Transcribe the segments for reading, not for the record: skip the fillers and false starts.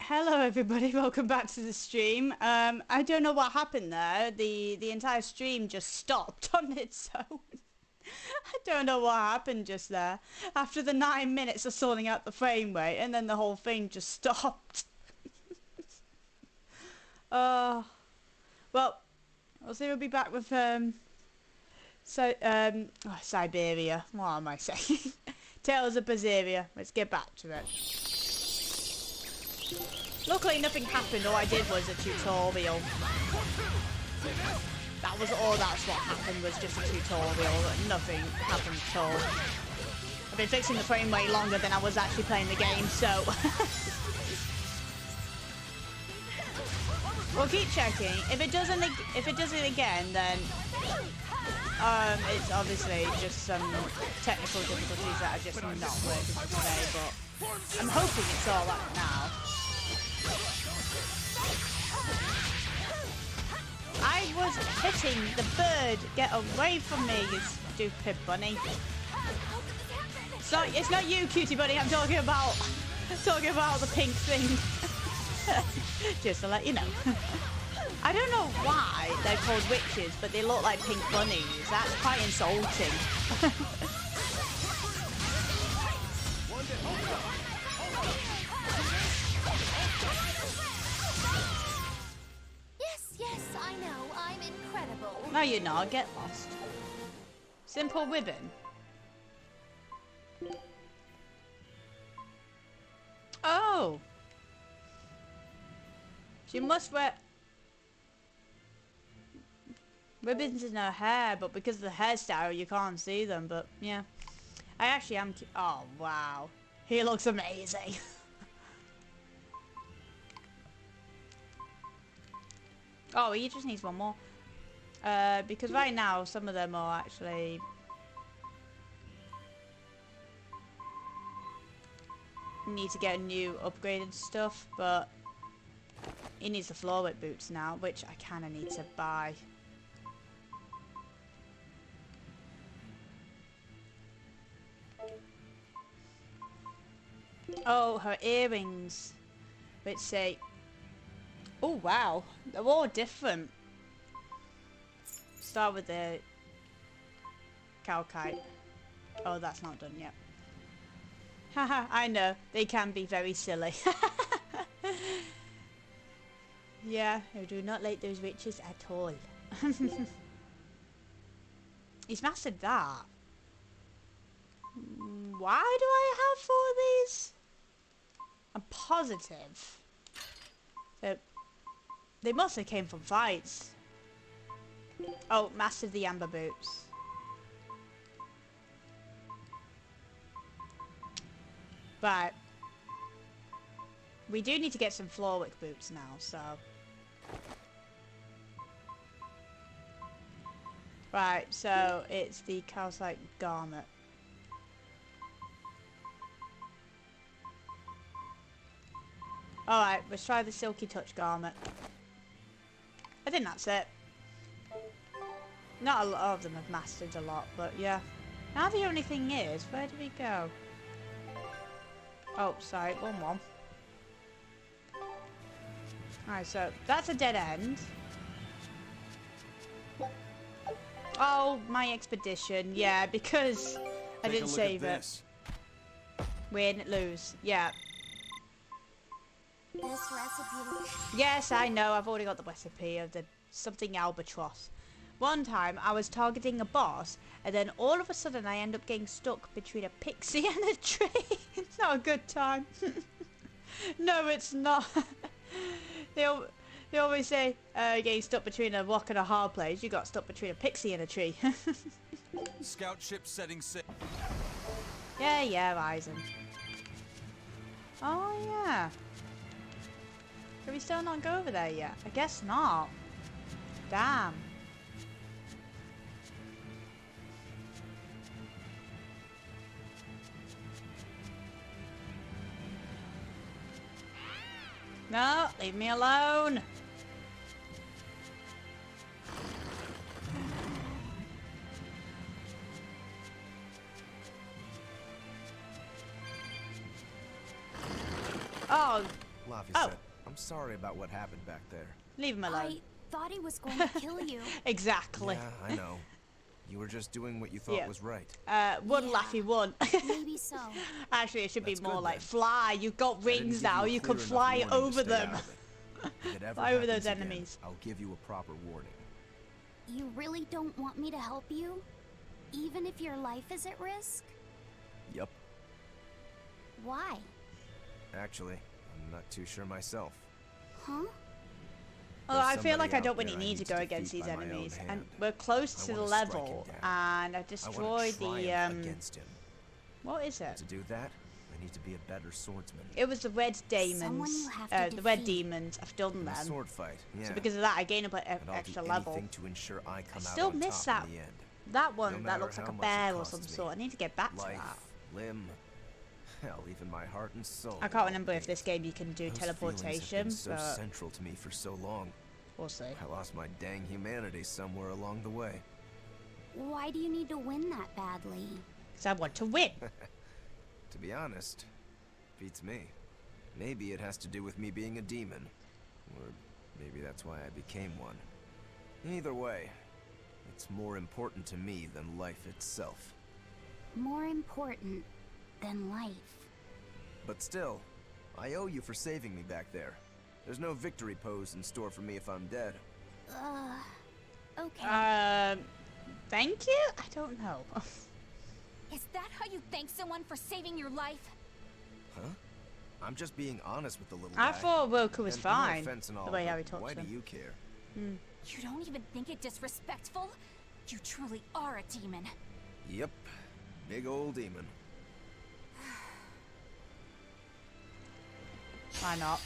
Hello everybody, welcome back to the stream. I don't know what happened there. The entire stream just stopped on its own. I don't know what happened just there. After the 9 minutes of sorting out the frame rate, and then the whole thing just stopped. Well, we'll see. We'll be back with Siberia. What am I saying? Tales of Berseria. Let's get back to it. Luckily nothing happened, all I did was a tutorial. That was all that's what happened, was just a tutorial. Nothing happened at all. I've been fixing the frame way longer than I was actually playing the game, so... We'll keep checking. If it does it again, then... it's obviously just some technical difficulties that are just not working today, but... I'm hoping it's all right now. I was hitting the bird. Get away from me, you stupid bunny. It's not you, cutie bunny. I'm talking about the pink thing. Just to let you know. I don't know why they're called witches, but they look like pink bunnies. That's quite insulting. Yes, I know. I'm incredible. No, you're not. Get lost. Simple ribbon. Oh. She must wear ribbons in her hair, but because of the hairstyle, you can't see them. But yeah, I actually am. Oh wow, he looks amazing. Oh, he just needs one more. Because right now, some of them are actually... need to get new upgraded stuff, but... he needs the floor-width boots now, which I kind of need to buy. Oh, her earrings. Which say... oh wow, they're all different. Start with the Calcite. Oh, that's not done yet. Haha, I know, they can be very silly. Yeah, I do not like those witches at all. He's mastered that. Why do I have 4 of these? I'm positive. So, they must have came from fights. Oh, mastered the amber boots. Right. We do need to get some Floorwick boots now, so... right, so it's the calcite garment. Alright, let's try the Silky Touch garment. I think that's it. Not a lot of them have mastered a lot, but yeah. Now the only thing is, where do we go? Oh, sorry, one. Alright, so that's a dead end. Oh, my expedition. Yeah, because I didn't save it. Win, lose. Yeah. This recipe. Yes, I know. I've already got the recipe of the something albatross. One time I was targeting a boss, and then all of a sudden I end up getting stuck between a pixie and a tree. It's not a good time. No, it's not. They always say getting stuck between a rock and a hard place. You got stuck between a pixie and a tree. Scout ship setting sail. Yeah, Ryzen. Oh yeah. Can we still not go over there yet? I guess not. Damn. No, leave me alone. Oh, Laphicet. Oh. I'm sorry about what happened back there. Leave him alone. I thought he was going to kill you. Exactly. Yeah, I know. You were just doing what you thought Yeah. was right. One Yeah. Laffy, one. Maybe so. Actually, it should That's be more good, like then. fly. You've got I didn't rings give now. you a You clear could enough fly warning to over stay them. out of it. If it ever Fly over those happens again, enemies. I'll give you a proper warning. You really don't want me to help you? Even if your life is at risk? Yup. Why? Actually, I'm not too sure myself. Huh? Well, I feel like I somebody don't out really there I need need to to go defeat against these by my own enemies, and hand. we're close I to the wanna strike him level, down. and I've I want destroyed to the triumph against him. what is it? To do that, I need to be a better swordsman. It was the red Someone demons. you have to The red defeat. demons. I've done In a them. sword fight, yeah. So because of that, I gain up an and I'll extra do level. anything to ensure I come out still on miss top that in the end. That one No that matter looks like how a much it bear or costs some me. sort. I need to get back to Life, that. limb, hell, even my heart and soul. I can't remember if this game you can do Those feelings have teleportation, been so but central to me for so long. we'll see. I lost my dang humanity somewhere along the way. Why do you need to win that badly? Because I want to win. To be honest, beats me. Maybe it has to do with me being a demon. Or maybe that's why I became one. Either way, it's more important to me than life itself. More important than life. But still, I owe you for saving me back there. There's no victory pose in store for me if I'm dead. Okay. Thank you? I don't know. Is that how you thank someone for saving your life? Huh? I'm just being honest with the little I guy. thought Roku was And no fine. offense and all, The way how but he talks why to do him. you care? You don't even think it disrespectful? You truly are a demon. Yep. Big old demon. Why not?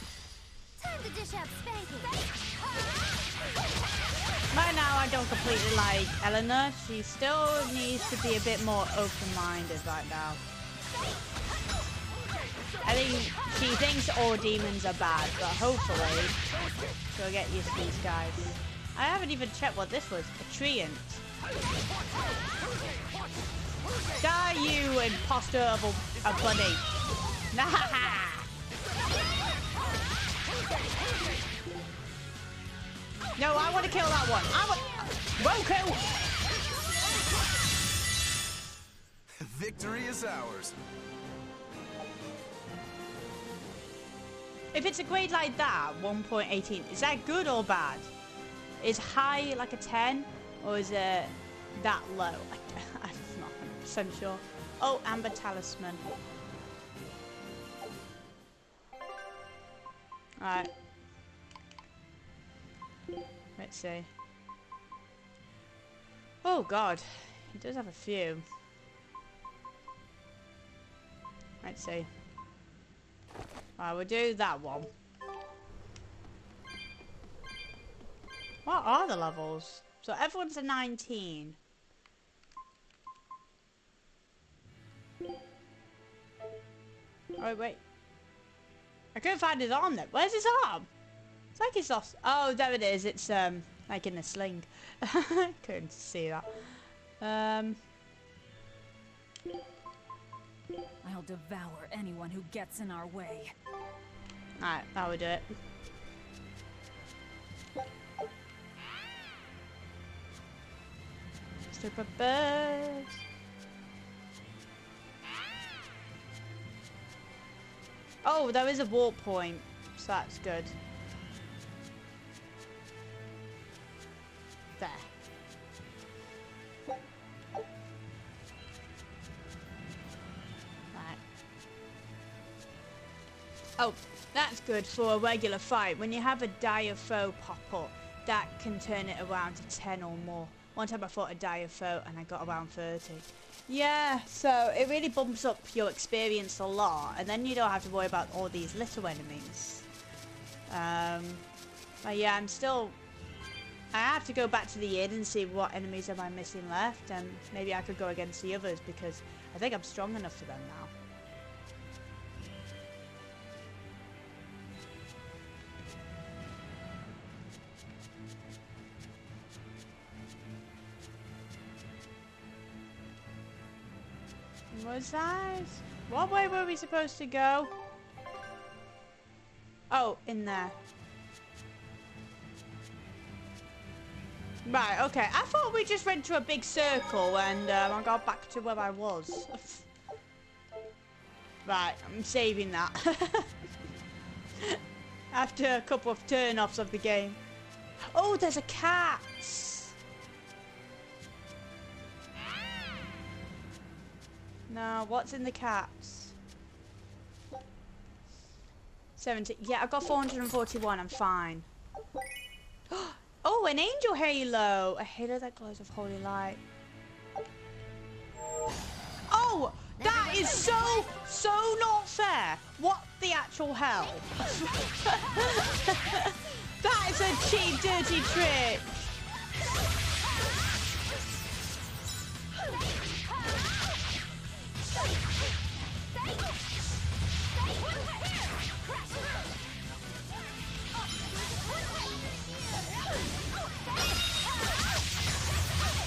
Time to dish out spanking. Right now, I don't completely like Eleanor. She still needs to be a bit more open-minded right now. I think she thinks all demons are bad, but hopefully she'll get used to these guys. I haven't even checked what this was. A treant. Die, you imposter of a bunny. Nah. No, I want to kill that one. Roku! Victory is ours. If it's a grade like that, 1.18, is that good or bad? Is high like a 10, or is it that low? I'm not 100% sure. Oh, Amber Talisman. Alright. Let's see. Oh god, he does have a few. Let's see. Alright, we'll do that one. What are the levels? So everyone's a 19. Oh wait. I couldn't find his arm then. Where's his arm? It's like he's lost. Oh, there it is. It's like in a sling. Couldn't see that. I'll devour anyone who gets in our way. Alright, that would do it. Super birds. Oh, there is a warp point, so that's good. There. Right. Oh, that's good for a regular fight. When you have a dire foe pop up, that can turn it around to 10 or more. One time I fought a dire foe and I got around 30. Yeah, so it really bumps up your experience a lot, and then you don't have to worry about all these little enemies. But yeah, I have to go back to the inn and see what enemies am I missing left, and maybe I could go against the others because I think I'm strong enough for them now. Was that? What way were we supposed to go? Oh, in there. Right, okay. I thought we just went to a big circle and I got back to where I was. Right, I'm saving that. After a couple of turn-offs of the game. Oh, there's a cat! No, what's in the cats? 70. Yeah, I got 441. I'm fine. Oh, an angel halo! A halo that glows with holy light. Oh! That is so not fair! What the actual hell? That is a cheap, dirty trick!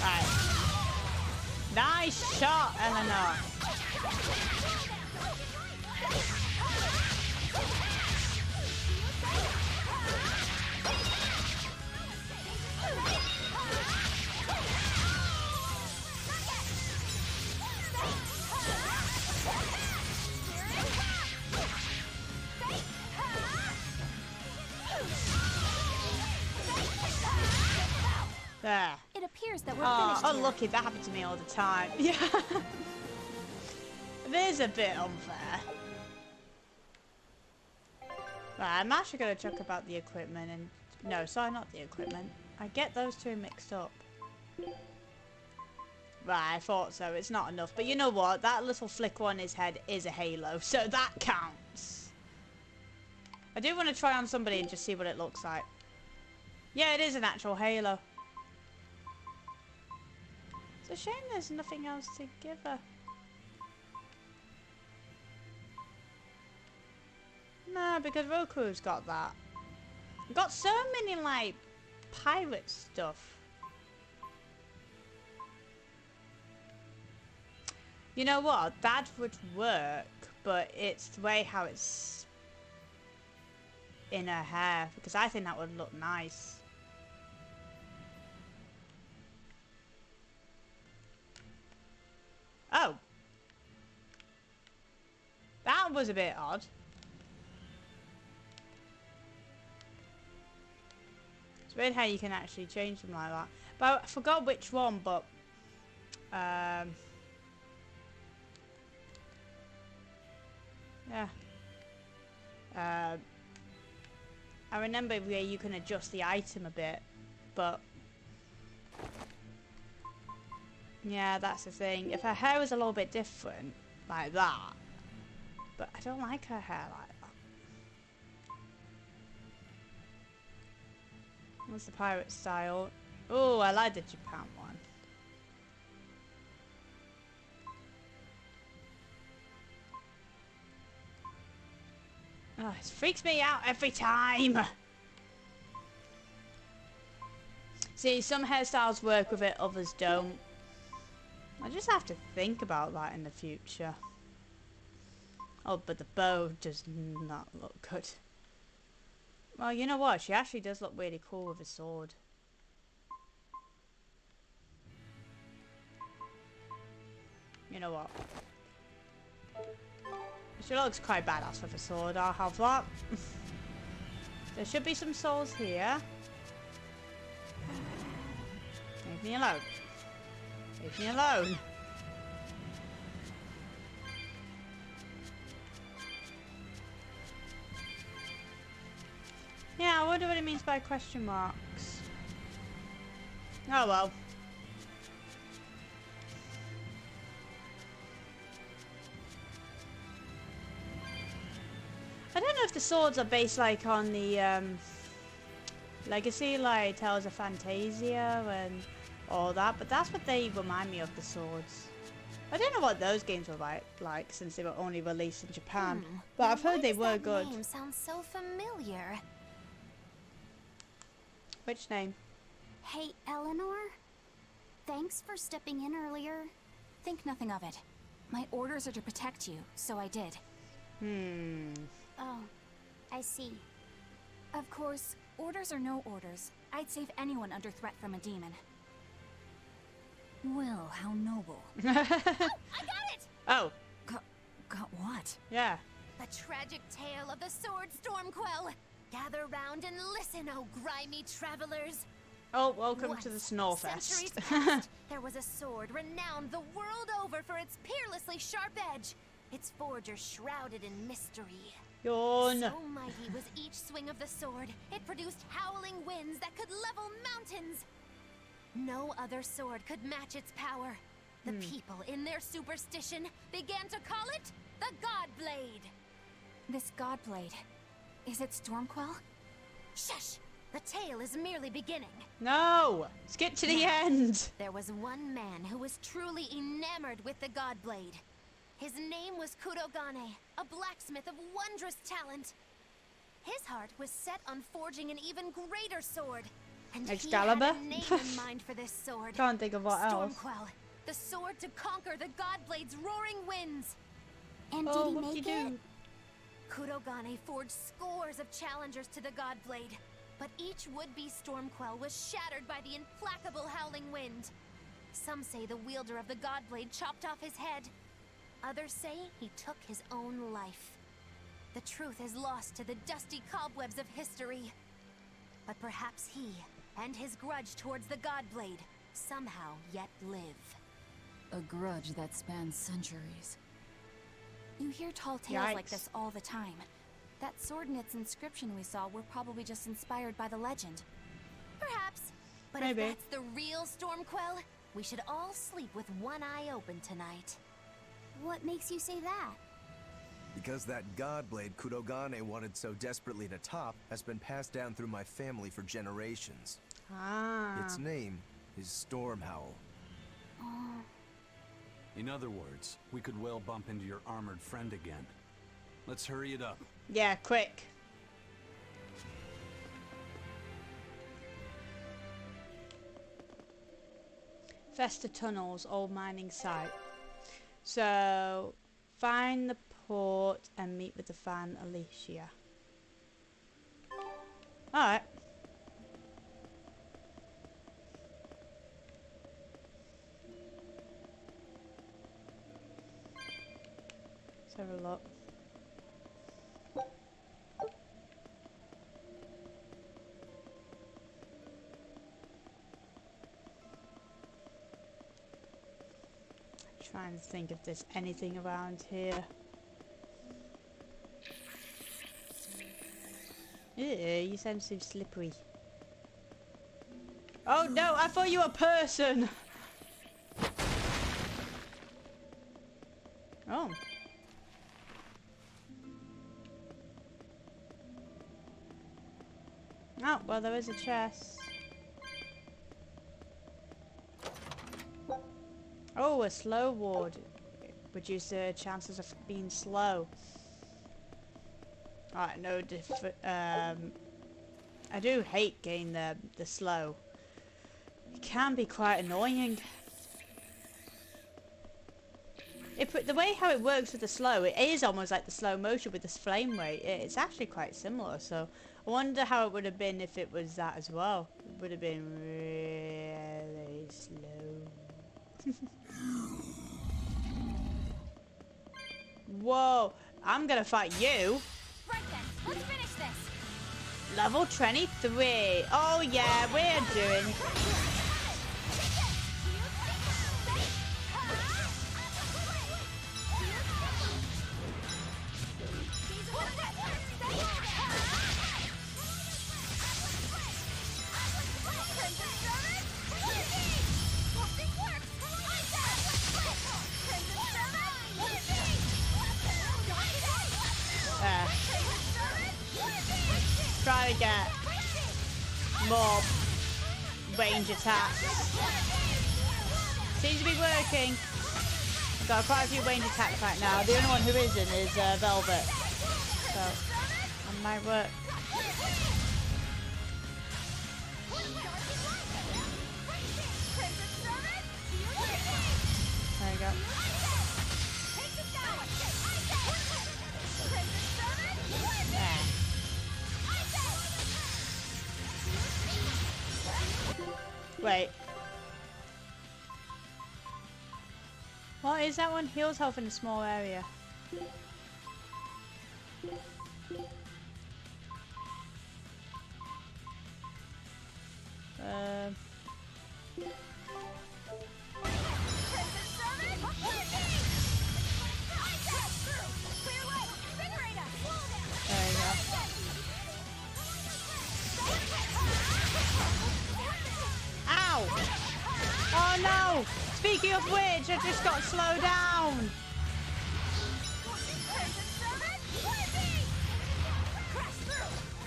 Right. Nice shot, Eleanor. There. It appears that we're Oh, finished here. unlucky. That happens to me all the time. Yeah. It is a bit unfair. Right, I'm actually going to talk about the equipment and... No, sorry, not the equipment. I get those two mixed up. Right, I thought so. It's not enough. But you know what? That little flicker on his head is a halo, so that counts. I do want to try on somebody and just see what it looks like. Yeah, it is an actual halo. It's a shame there's nothing else to give her. No, because Roku's got that. Got so many, like, pirate stuff. You know what? That would work, but it's the way how it's in her hair, because I think that would look nice. Oh. That was a bit odd. It's weird how you can actually change them like that. But I forgot which one, but... yeah. I remember where you can adjust the item a bit, but... Yeah, that's the thing. If her hair was a little bit different, like that. But I don't like her hair like that. What's the pirate style? Oh, I like the Japan one. Oh, it freaks me out every time. See, some hairstyles work with it, others don't. I just have to think about that in the future. Oh, but the bow does not look good. Well, you know what? She actually does look really cool with a sword. You know what? She looks quite badass with a sword, I'll have that. There should be some souls here. Leave me alone. Leave me alone. Yeah, I wonder what it means by question marks. Oh well. I don't know if the swords are based like on the Legacy, like Tales of Fantasia and all that, but that's what they remind me of, the swords. I don't know what those games were like since they were only released in Japan, but I've heard they were good. That name sounds so familiar. Which name? Hey, Eleanor? Thanks for stepping in earlier. Think nothing of it. My orders are to protect you, so I did. Oh, I see. Of course, orders or no orders, I'd save anyone under threat from a demon. Well, how noble. Oh, I got it! Oh, Got what? yeah. The tragic tale of the sword Stormquell. Gather round and listen, oh grimy travelers. Oh, welcome to the Once, centuries Snorefest. past, there was a sword renowned the world over for its peerlessly sharp edge. Its forger shrouded in mystery. Yawn. So mighty was each swing of the sword, it produced howling winds that could level mountains. No other sword could match its power. The people, in their superstition, began to call it the Godblade. This Godblade. Is it Stormquell? Shush! The tale is merely beginning. No! Skip to the end! There was one man who was truly enamored with the Godblade. His name was Kurogane, a blacksmith of wondrous talent. His heart was set on forging an even greater sword. And Excalibur? he had a name in mind for this sword. Can't think of what else. Stormquell, the sword to conquer the Godblade's roaring winds. And Oh, did he whoop-de-doo. make it? Kurogane forged scores of challengers to the Godblade, but each would-be Stormquell was shattered by the implacable howling wind. Some say the wielder of the Godblade chopped off his head. Others say he took his own life. The truth is lost to the dusty cobwebs of history. But perhaps he, and his grudge towards the Godblade, somehow yet live. A grudge that spans centuries. You hear tall tales like Yikes. this all the time. That sword and its inscription we saw were probably just inspired by the legend. Perhaps. But Maybe. if that's the real Stormquell, we should all sleep with one eye open tonight. What makes you say that? Because that Godblade Kurogane wanted so desperately to top has been passed down through my family for generations. Ah. Its name is Stormhowl. In other words, we could well bump into your armored friend again. Let's hurry it up. Yeah, quick. Festa Tunnels, old mining site. So, find the port and meet with the fan Alicia. Alright. Let's have a look. Trying to think if there's anything around here. Ew, you sound so slippery. Oh no, I thought you were a person! Oh. Oh, well there is a chest. Oh, a slow ward. Reduce the chances of being slow. Alright, no I do hate getting the slow. It can be quite annoying. The way how it works with the slow, it is almost like the slow motion with this flame rate. It's actually quite similar, so I wonder how it would have been if it was that as well. It would have been really slow. Whoa, I'm gonna fight you. Right then, let's finish this. Level 23. Oh yeah, we're doing. Try to get more range attacks. Seems to be working. I've got quite a few range attacks right now. The only one who isn't is Velvet. So, that might work. There you go. There. Wait. What is that one? Heals health in a small area. There you go. Ow! Oh no! Speaking of which, I just got slowed down.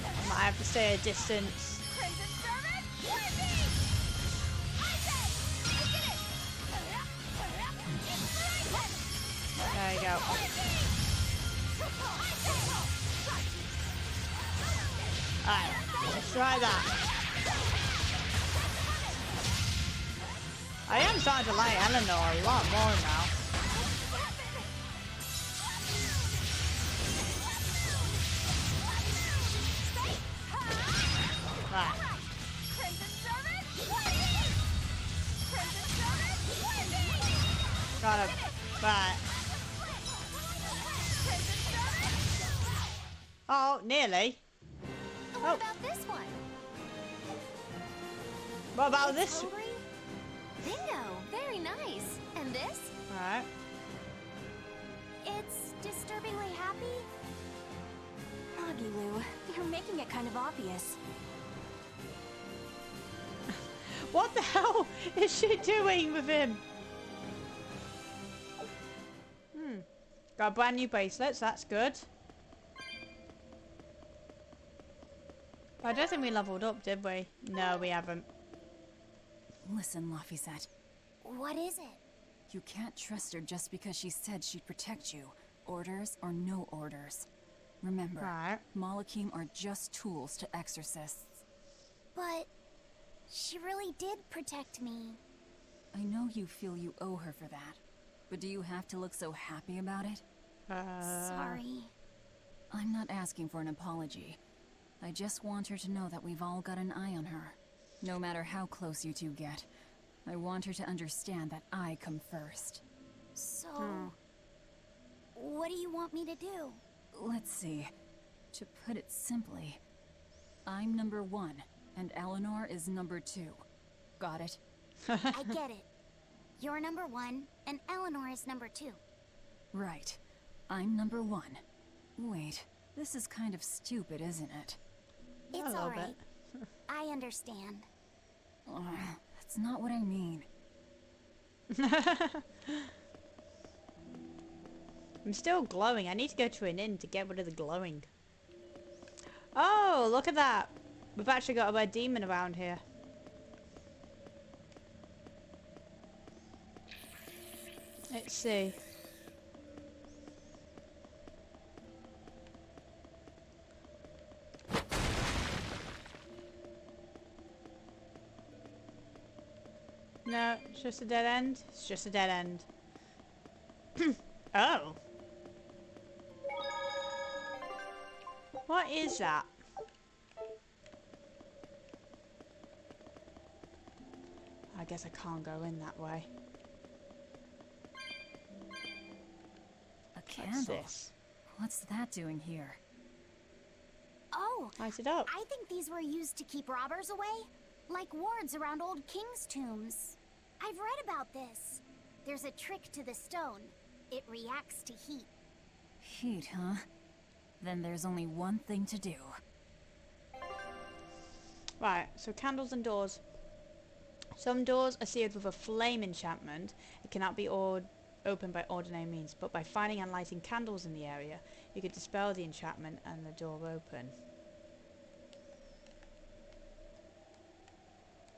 I might have to stay a distance. There you go. Alright, let's try that. I am starting to like Eleanor a lot more now. Right. Got him. Right. Oh, nearly. What about this one? What about this? Hungry? Bingo! Very nice. And this? Alright. It's disturbingly happy. Magilou, you're making it kind of obvious. What the hell is she doing with him? Got brand new bracelets, that's good. I don't think we leveled up, did we? No, we haven't. Listen, Laphicet, What is it? you can't trust her just because she said she'd protect you. Orders or no orders. Remember, Right. Malakim are just tools to exorcists. But she really did protect me. I know you feel you owe her for that, but do you have to look so happy about it? Sorry. I'm not asking for an apology. I just want her to know that we've all got an eye on her. No matter how close you two get, I want her to understand that I come first. So, what do you want me to do? Let's see. To put it simply, I'm number 1, and Eleanor is number 2. Got it? I get it. You're number 1, and Eleanor is number 2. Right. I'm number 1. Wait, this is kind of stupid, isn't it? It's little alright. I understand. Ugh, that's not what I mean. I'm still glowing. I need to go to an inn to get rid of the glowing. Oh, look at that. We've actually got a red demon around here. Let's see. No, it's just a dead end. It's just a dead end. Oh. What is that? I guess I can't go in that way. A What's candle? this? What's that doing here? Oh, Light it up. I think these were used to keep robbers away. Like wards around old king's tombs. I've read about this. There's a trick to the stone. It reacts to heat. Heat, huh? Then there's only one thing to do. Right, so candles and doors. Some doors are sealed with a flame enchantment. It cannot be opened by ordinary means, but by finding and lighting candles in the area, you could dispel the enchantment and the door open.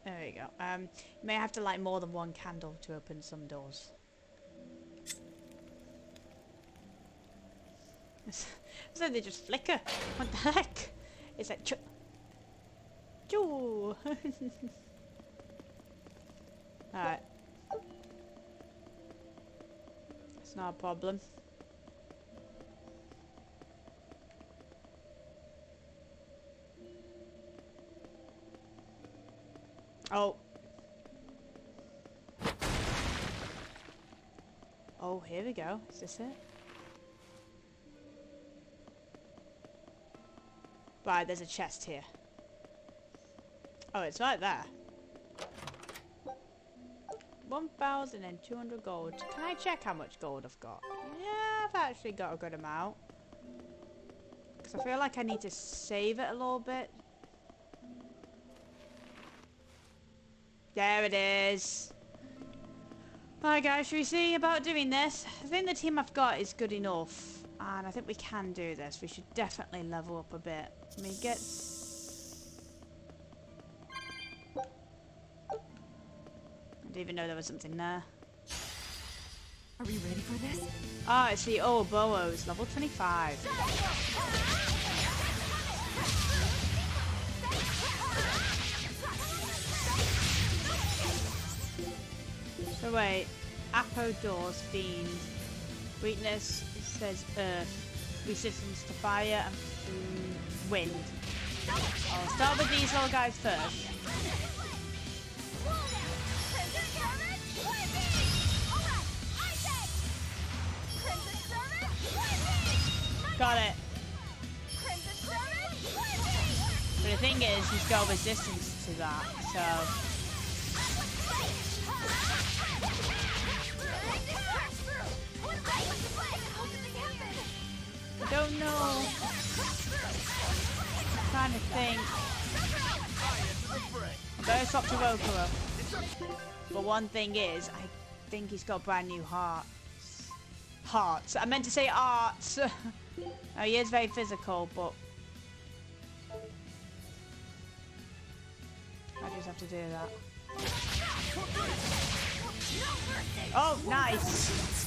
There you go. You may have to light more than one candle to open some doors. So they just flicker. What the heck? It's like choo. Alright. It's not a problem. Oh. Oh, here we go. Is this it? Right, there's a chest here. Oh, it's right there. 1,200 gold. Can I check how much gold I've got? Yeah, I've actually got a good amount. Because I feel like I need to save it a little bit. There it is. Alright guys, should we see about doing this? I think the team I've got is good enough. And I think we can do this. We should definitely level up a bit. I mean, get... I didn't even know there was something there. Are we ready for this? Ah, it's the old Boos, level 25. So wait, Apodor's Fiend. Weakness, it says Earth. Resistance to fire and wind. I'll start with these little guys first. Got it. But the thing is, he's got resistance to that, so... I don't know. I'm trying to think. Better swap to Rokuro. But one thing is, I think he's got brand new hearts. Hearts. I meant to say arts. Oh, he is very physical, but I just have to do that. Oh, nice.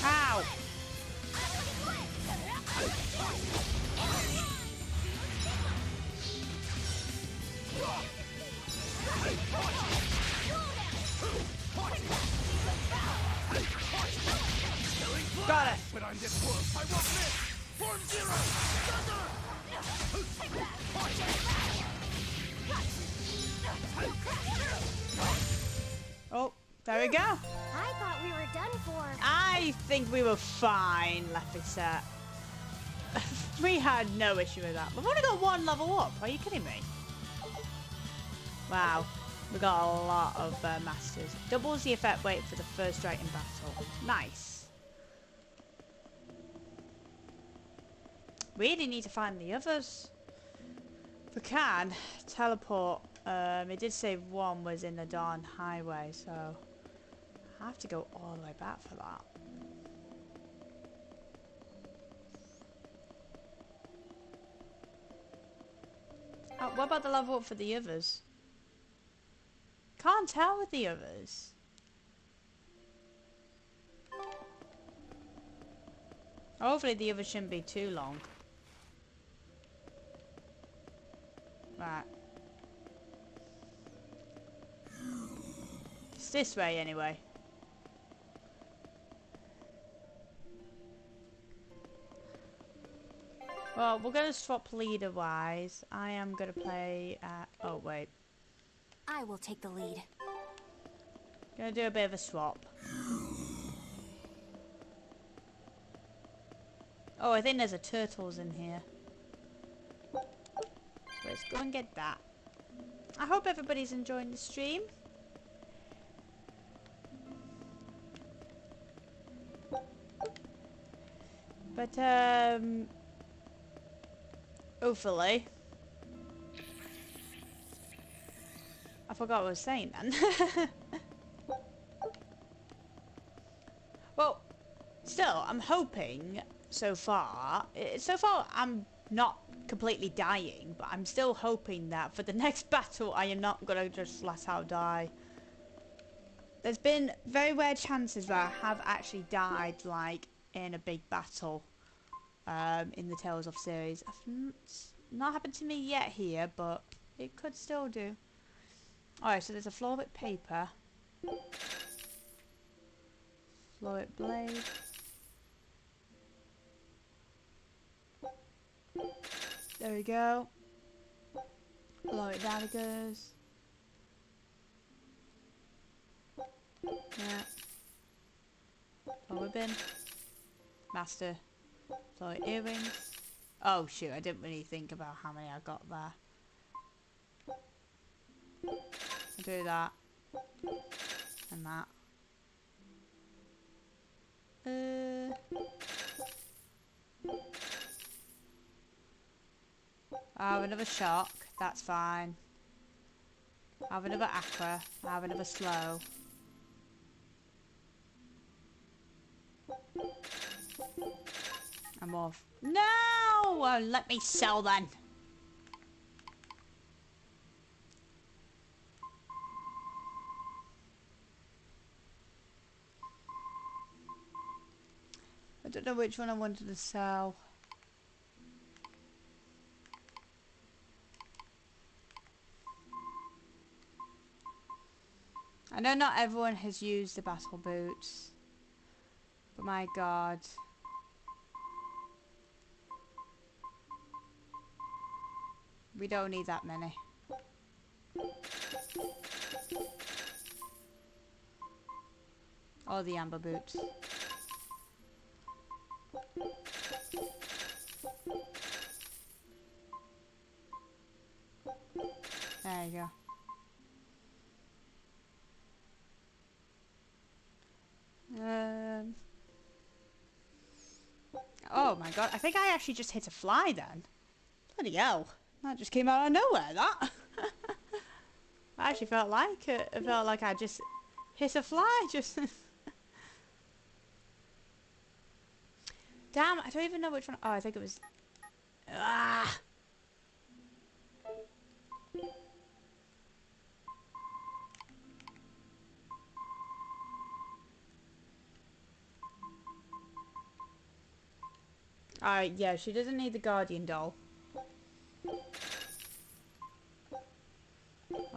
Ow. Got it. But I'm this close. I won't miss. Form zero. Oh, there we go. I thought we were done for. I think we were fine, Laphicet. We had no issue with that. We've only got one level up. Are you kidding me? Wow. We got a lot of masters. Doubles the effect weight for the first strike in battle. Nice. Really need to find the others. If we can, teleport. It did say one was in the Dawn Highway, so I have to go all the way back for that. Oh, what about the level up for the others? Can't tell with the others. Hopefully the others shouldn't be too long. Right. It's this way anyway. Well, we're going to swap leader-wise. I am going to play... oh, wait. I will take the lead. Going to do a bit of a swap. Oh, I think there's a turtles in here. Let's go and get that. I hope everybody's enjoying the stream. But, hopefully. I forgot what I was saying then. Well, still, I'm hoping so far I'm not completely dying, but I'm still hoping that for the next battle I am not gonna just flat out die. There's been very rare chances where I have actually died, like, in a big battle in the Tales of series. It's not happened to me yet here, but it could still do. Alright, so there's a floor with paper. Floyd blade. There we go. Floyd daggers. Yeah. Floyd bin. Master. Floyd earrings. Oh shoot, I didn't really think about how many I got there. I'll do that. And that. I have another shock, that's fine. I have another aqua, I have another slow. I'm off. No! Well, let me sell then. I don't know which one I wanted to sell. I know not everyone has used the battle boots, but my god. We don't need that many. Or the amber boots. There you go. Oh my god, I think I actually just hit a fly then. Bloody hell. That just came out of nowhere, that. I actually felt like it. It felt like I just hit a fly, just... Damn, I don't even know which one... Oh, I think it was... Ah! Alright, yeah, she doesn't need the Guardian doll. Or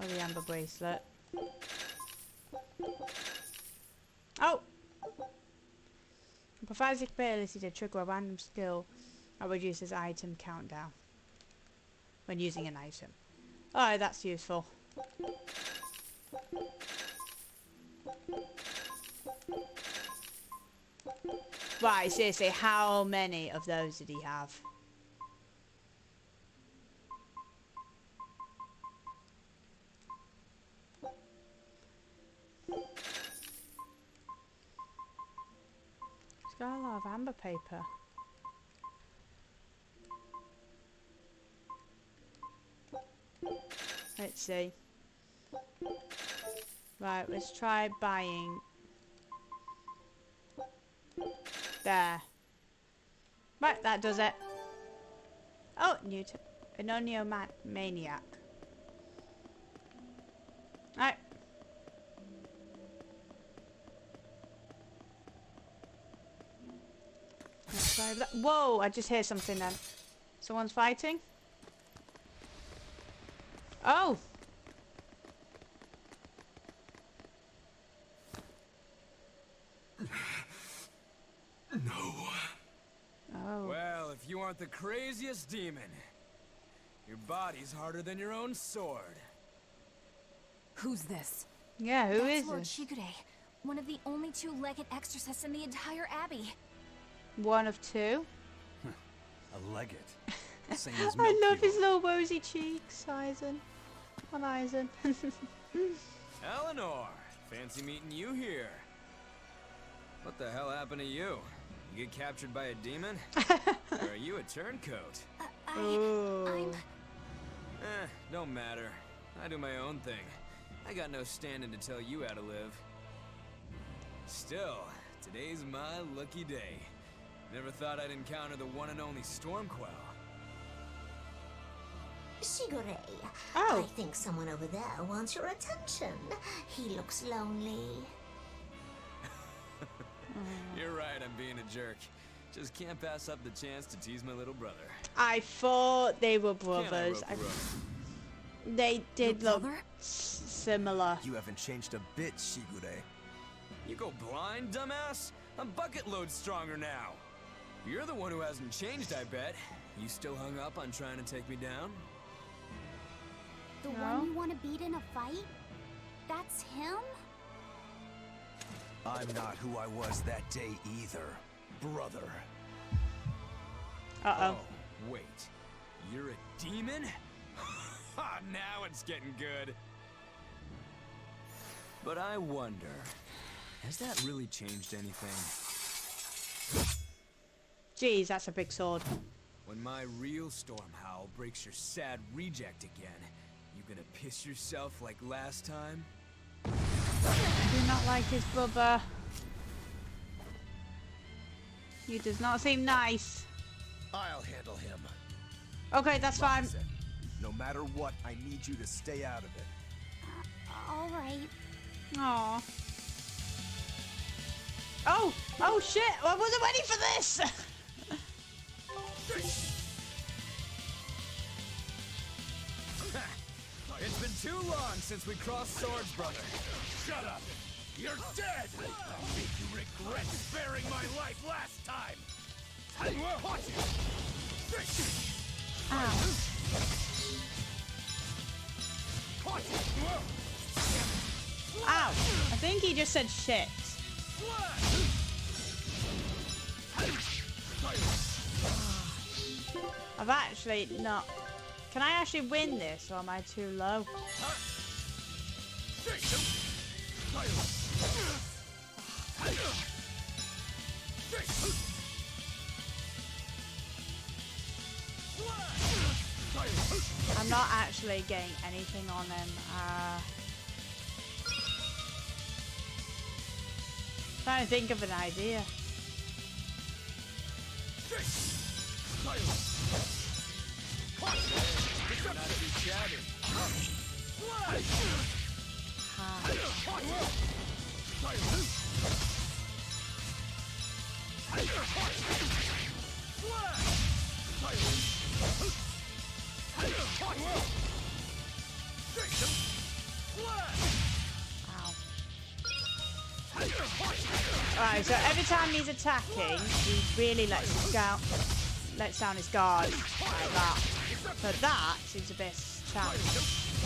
the amber bracelet. Oh! It provides the ability to trigger a random skill that reduces item countdown when using an item. Alright, that's useful. Right, seriously, how many of those did he have? He's got a lot of amber paper. Let's see. Right, let's try buying. There. Right, that does it. Oh, Anonio Maniac. Right. Let's try that. Whoa, I just hear something then. Someone's fighting? Oh! Oh. Well, if you aren't the craziest demon, your body's harder than your own sword. Who's this? Yeah, who That's is Lord this? Shigure, one of the only two-legged exorcists in the entire abbey. One of two. A legate. Same as I love his Milky little rosy cheeks, Eisen. On Eisen. Eleanor, fancy meeting you here. What the hell happened to you? You get captured by a demon? Or are you a turncoat? I'm... Don't matter. I do my own thing. I got no standing to tell you how to live. Still, today's my lucky day. Never thought I'd encounter the one and only Stormquell. Shigure, Oh. I think someone over there wants your attention. He looks lonely. You're right, I'm being a jerk. Just can't pass up the chance to tease my little brother. I thought they were Can't I, brothers. Rokurou? They did Your look brother? similar. You haven't changed a bit, Shigure. You go blind, dumbass? I'm bucket load stronger now. You're the one who hasn't changed, I bet. You still hung up on trying to take me down? The No. one you want to beat in a fight? That's him? I'm not who I was that day either, brother. Uh-oh. Oh, wait. You're a demon? Ha! Now it's getting good. But I wonder, has that really changed anything? Jeez, that's a big sword. When my real Storm Howl breaks your sad reject again, you gonna piss yourself like last time? I do not like his brother. He does not seem nice. I'll handle him. Okay, that's fine. Listen, no matter what, I need you to stay out of it. All right. Aww. Oh! Oh shit! I wasn't ready for this! It's been too long since we crossed swords, brother. Shut up! You're dead! I'll make you regret sparing my life last time! Ow! I think he just said shit. I've actually not... Can I actually win this, or am I too low? I'm not actually getting anything on him. Trying to think of an idea. Alright, so every time he's attacking, he really lets down his guard like that. So that seems to be a chance.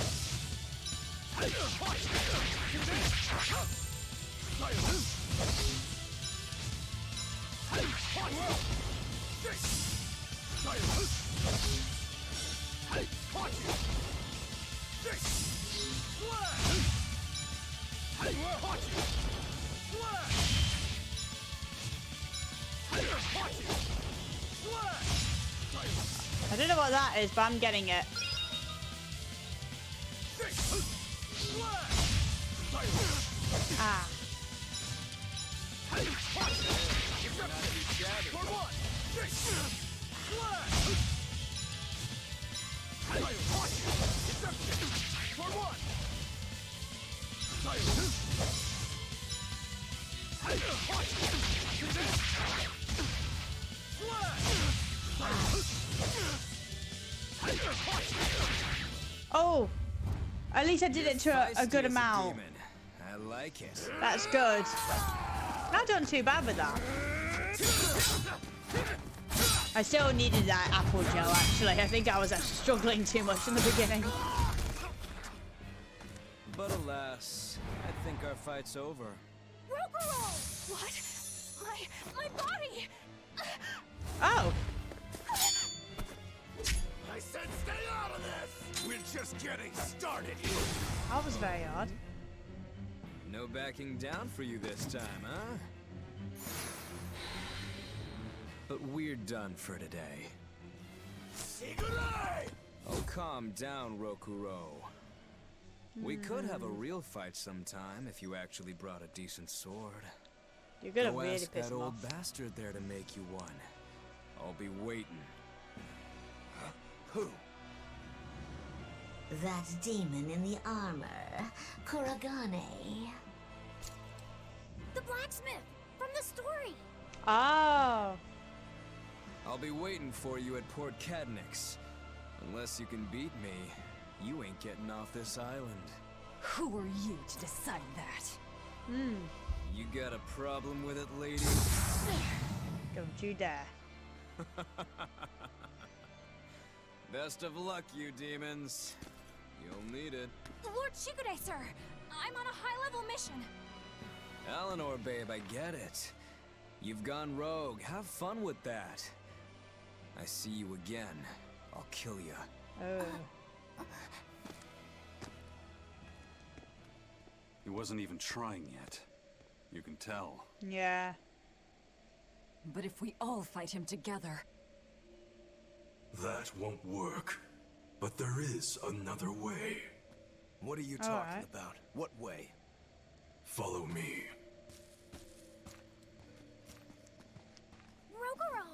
I don't know what that is, but I'm getting it. Ah. Oh, at least I did it to a good amount. I like it. That's good. Not done too bad with that. I still needed that apple gel, actually. I think I was struggling too much in the beginning. But alas, I think our fight's over. Rokuro! What? My body! Oh, I said stay out of this! We're just getting started here! that was very odd. No backing down for you this time, huh? But we're done for today. Sigurei! Oh, calm down, Rokuro. We could have a real fight sometime if you actually brought a decent sword. You're gonna Go really ask piss that him old off. bastard there to make you one. I'll be waiting. Who? That demon in the armor, Kuragane. The blacksmith! From the story! Oh, I'll be waiting for you at Port Cadnix. Unless you can beat me, you ain't getting off this island. Who are you to decide that? You got a problem with it, lady? Don't you dare. Best of luck, you demons. You'll need it. Lord Shigure, sir! I'm on a high-level mission. Eleanor, babe, I get it. You've gone rogue. Have fun with that. I see you again. I'll kill you. Oh. He wasn't even trying yet. You can tell. Yeah. But if we all fight him together... That won't work. But there is another way. What are you All talking right. about? What way? Follow me. Rogoro!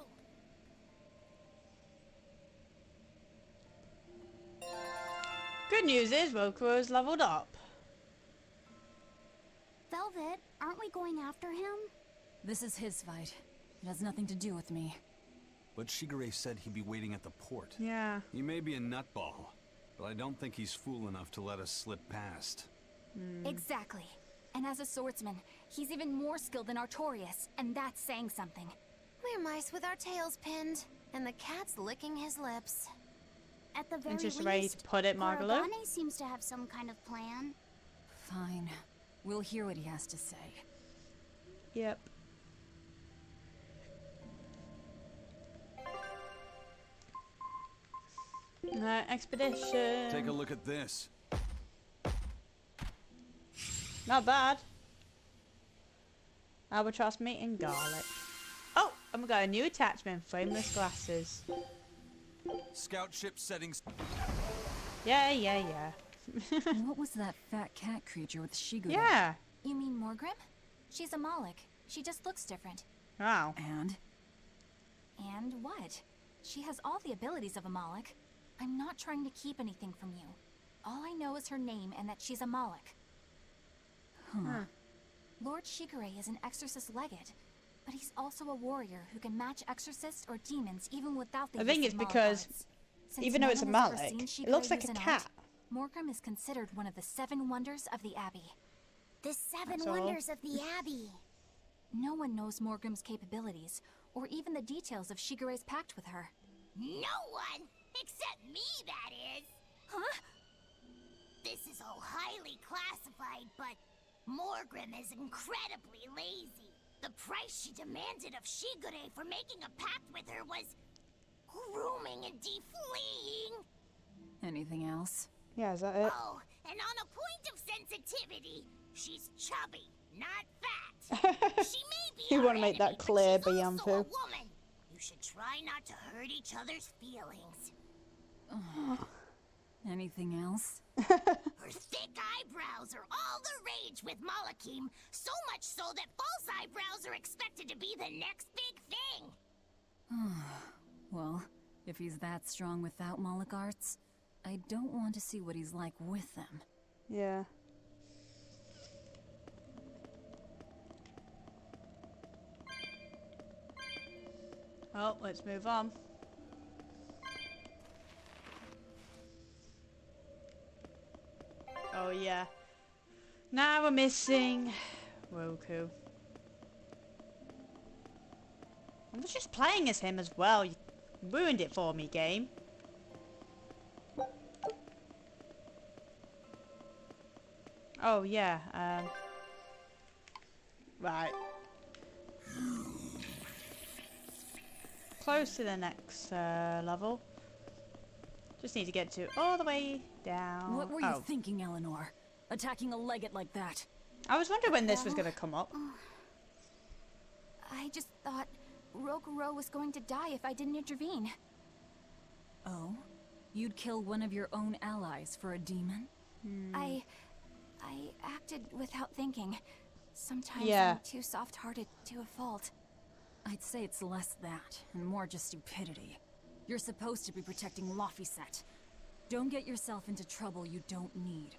Good news is Rokuro's leveled up. Velvet, aren't we going after him? This is his fight. It has nothing to do with me. But Shigure said he'd be waiting at the port. Yeah. He may be a nutball, but I don't think he's fool enough to let us slip past. Exactly. And as a swordsman, he's even more skilled than Artorias, and that's saying something. We're mice with our tails pinned, and the cat's licking his lips. At the very Interesting way to least, put it, Margalo. Kurogane seems to have some kind of plan. Fine. We'll hear what he has to say. Yep. Expedition. Take a look at this. Not bad. Albatross meat and garlic. Oh, and we got a new attachment, frameless glasses. Scout ship settings. Yeah, yeah, yeah. What was that fat cat creature with Shigure? Yeah. You mean Morgrim? She's a Moloch. She just looks different. Wow. And? And what? She has all the abilities of a Moloch. I'm not trying to keep anything from you. All I know is her name and that she's a Moloch. Huh. Lord Shigure is an Exorcist legate, but he's also a warrior who can match exorcists or demons even without the I think use it's of Moloch because arts. Since even though no it's a one has ever Moloch, seen it Shigure looks like use a an cat. art, Morgrim is considered one of the 7 wonders of the Abbey. The 7 That's all. wonders of the Abbey. No one knows Morgrim's capabilities, or even the details of Shigure's pact with her. No one! Except me, that is! Huh? This is all highly classified, but Morgrim is incredibly lazy. The price she demanded of Shigure for making a pact with her was grooming and defleeing. Anything else? Yeah, is that it? Oh, and on a point of sensitivity, she's chubby, not fat. She may be You our wanna make that enemy, but clear, she's also a Beyonce. woman. You should try not to hurt each other's feelings. Anything else? Her thick eyebrows are all the rage with Malakim, so much so that false eyebrows are expected to be the next big thing. Well, if he's that strong without Moloch arts, I don't want to see what he's like with them. Yeah. Well, let's move on. Oh yeah. Now we're missing Roku. I was just playing as him as well. You ruined it for me, game. Oh yeah. Right. Close to the next level. Just need to get to all the way down. What were you thinking, Eleanor? Attacking a legate like that? I was wondering when this was going to come up. I just thought Roguro was going to die if I didn't intervene. Oh? You'd kill one of your own allies for a demon? I acted without thinking. Sometimes Yeah. I'm too soft-hearted to a fault. I'd say it's less that, and more just stupidity. You're supposed to be protecting Laphicet. Don't get yourself into trouble you don't need.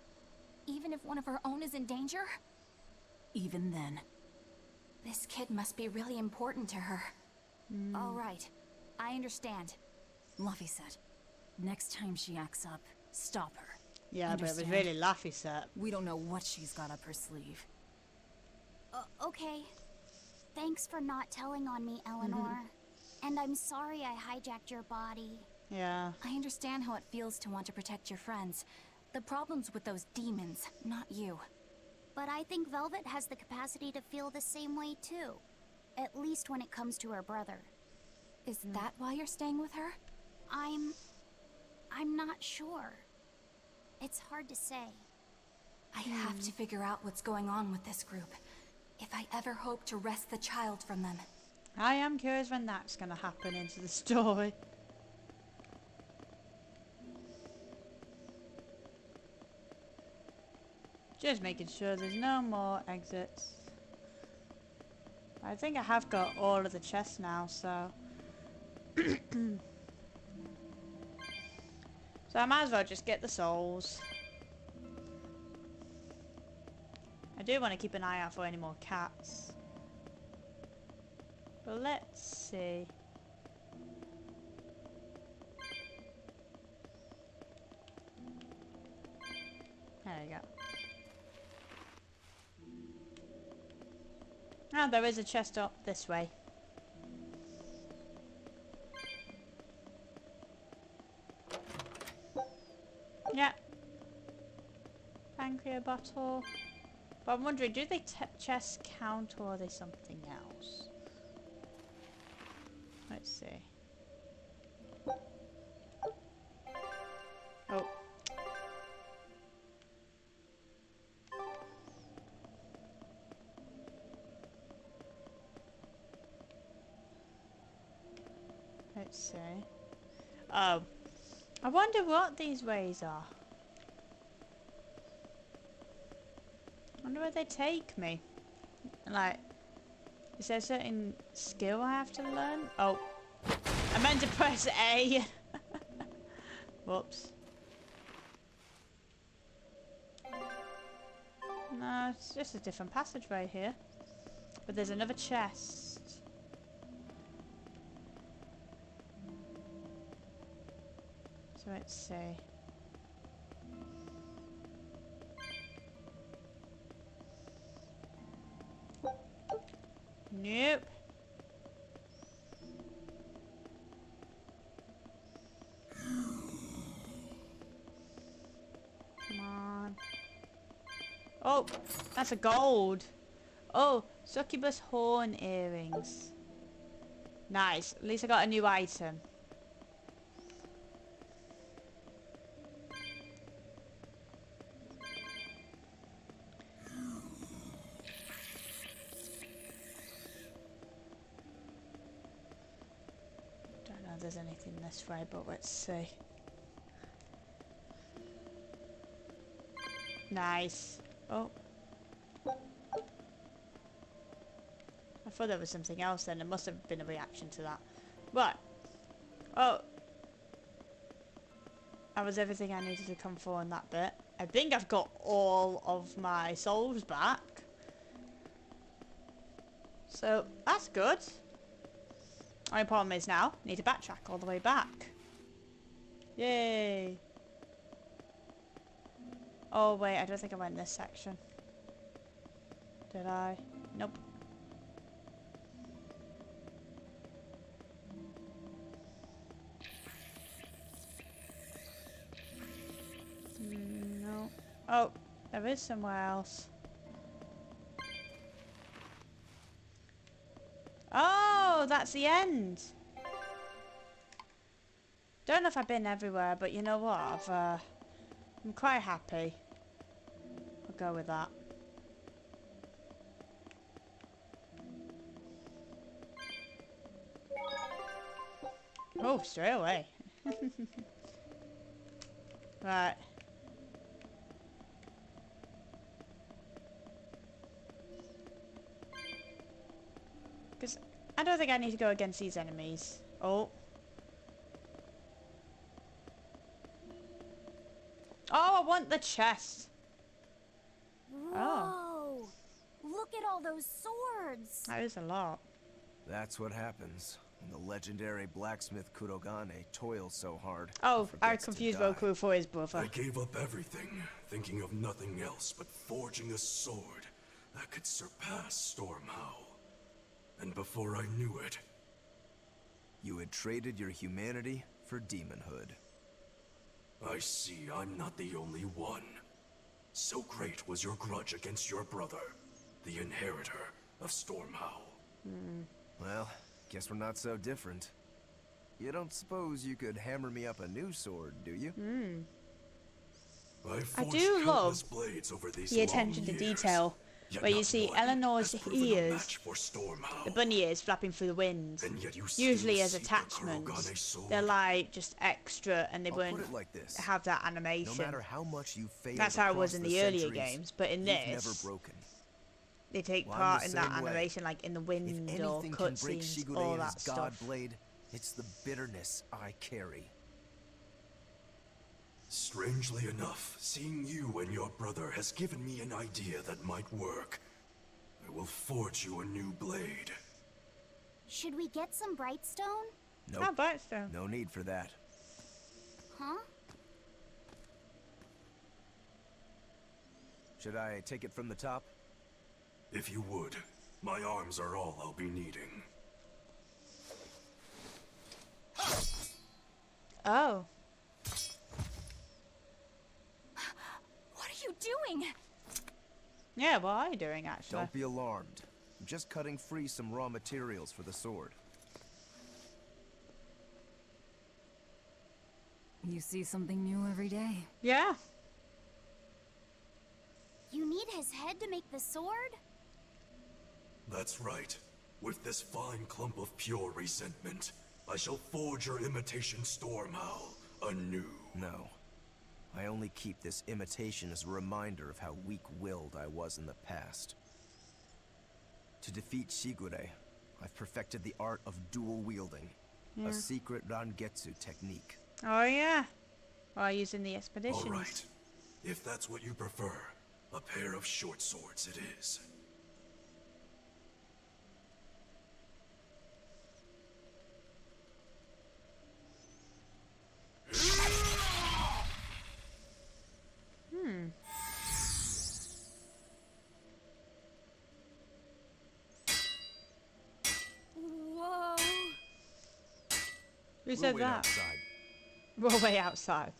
Even if one of our own is in danger? Even then. This kid must be really important to her. All right, I understand. Laphicet, next time she acts up, stop her. Yeah, but it was Understand? really Laphicet. We don't know what she's got up her sleeve. Okay. Thanks for not telling on me, Eleanor. And I'm sorry I hijacked your body. Yeah. I understand how it feels to want to protect your friends. The problem's with those demons, not you. But I think Velvet has the capacity to feel the same way too. At least when it comes to her brother. Is that why you're staying with her? I'm not sure. It's hard to say. I have to figure out what's going on with this group. If I ever hope to wrest the child from them. I am curious when that's going to happen into the story. Just making sure there's no more exits. I think I have got all of the chests now, so... So I might as well just get the souls. I do want to keep an eye out for any more cats. But let's see. There you go. Ah, there is a chest up this way. Yeah. Pancreas bottle. But I'm wondering, do they chests count or are they something else? Let's see. Oh. Let's see. Oh. I wonder what these ways are. I wonder where they take me. Like, is there a certain skill I have to learn? Oh. I meant to press A. Whoops. No, it's just a different passageway here. But there's another chest. So let's see. Nope. Come on. Oh, that's a gold. Oh, succubus horn earrings. Nice. At least I got a new item. Don't know if there's anything this way, but let's see. Nice. Oh. I thought there was something else then. There must have been a reaction to that. What? Oh. That was everything I needed to come for in that bit. I think I've got all of my souls back. So, that's good. Only problem is now, I need to backtrack all the way back. Yay. Oh wait, I don't think I went in this section. Did I? Nope. No. Oh, there is somewhere else. Oh, that's the end. Don't know if I've been everywhere, but you know what? I'm quite happy. I'll go with that. Oh, straight away. Right. Because I don't think I need to go against these enemies. Oh. Oh, I want the chest. Whoa! Oh. Look at all those swords! That is a lot. That's what happens when the legendary blacksmith Kurogane toils so hard. Oh, and I forgets to confused die. Roku for his brother. I gave up everything, thinking of nothing else but forging a sword. that could surpass Stormhowl. And before I knew it, You had traded your humanity for demonhood. I see I'm not the only one. So great was your grudge against your brother, the inheritor of Stormhowl. Well, guess we're not so different. You don't suppose you could hammer me up a new sword, do you? I've I forged do countless love blades over these the attention long to years, detail, yet where you not see one Eleanor's has proven a ears, match for Stormhowl. the bunny ears flapping through the wind. And yet you still Usually as seek the attachments, Kurogane sword. they're like just extra, and they I'll won't put it like this. have that No animation. matter how much you failed That's how it was across in the the earlier centuries, games, but in you've never this, broken. they take Well, I'm part the in that same way. animation, like in the If wind or anything can break cutscenes, Shigure all and that his stuff. god blade, it's the bitterness I carry. Strangely enough, seeing you and your brother has given me an idea that might work. I will forge you a new blade. Should we get some Brightstone? Nope. Oh, Brightstone. No need for that. Huh? Should I take it from the top? If you would, my arms are all I'll be needing. Oh. What are you doing? Yeah, what are you doing, actually? Don't be alarmed. I'm just cutting free some raw materials for the sword. You see something new every day. Yeah. You need his head to make the sword? That's right. With this fine clump of pure resentment, I shall forge your imitation Stormhowl anew. No. I only keep this imitation as a reminder of how weak-willed I was in the past. To defeat Shigure, I've perfected the art of dual wielding, a secret Rangetsu technique. Oh, yeah. While using the expeditions. All right. If that's what you prefer, a pair of short swords it is. Whoa! Who We'll said wait that? outside. We're way outside.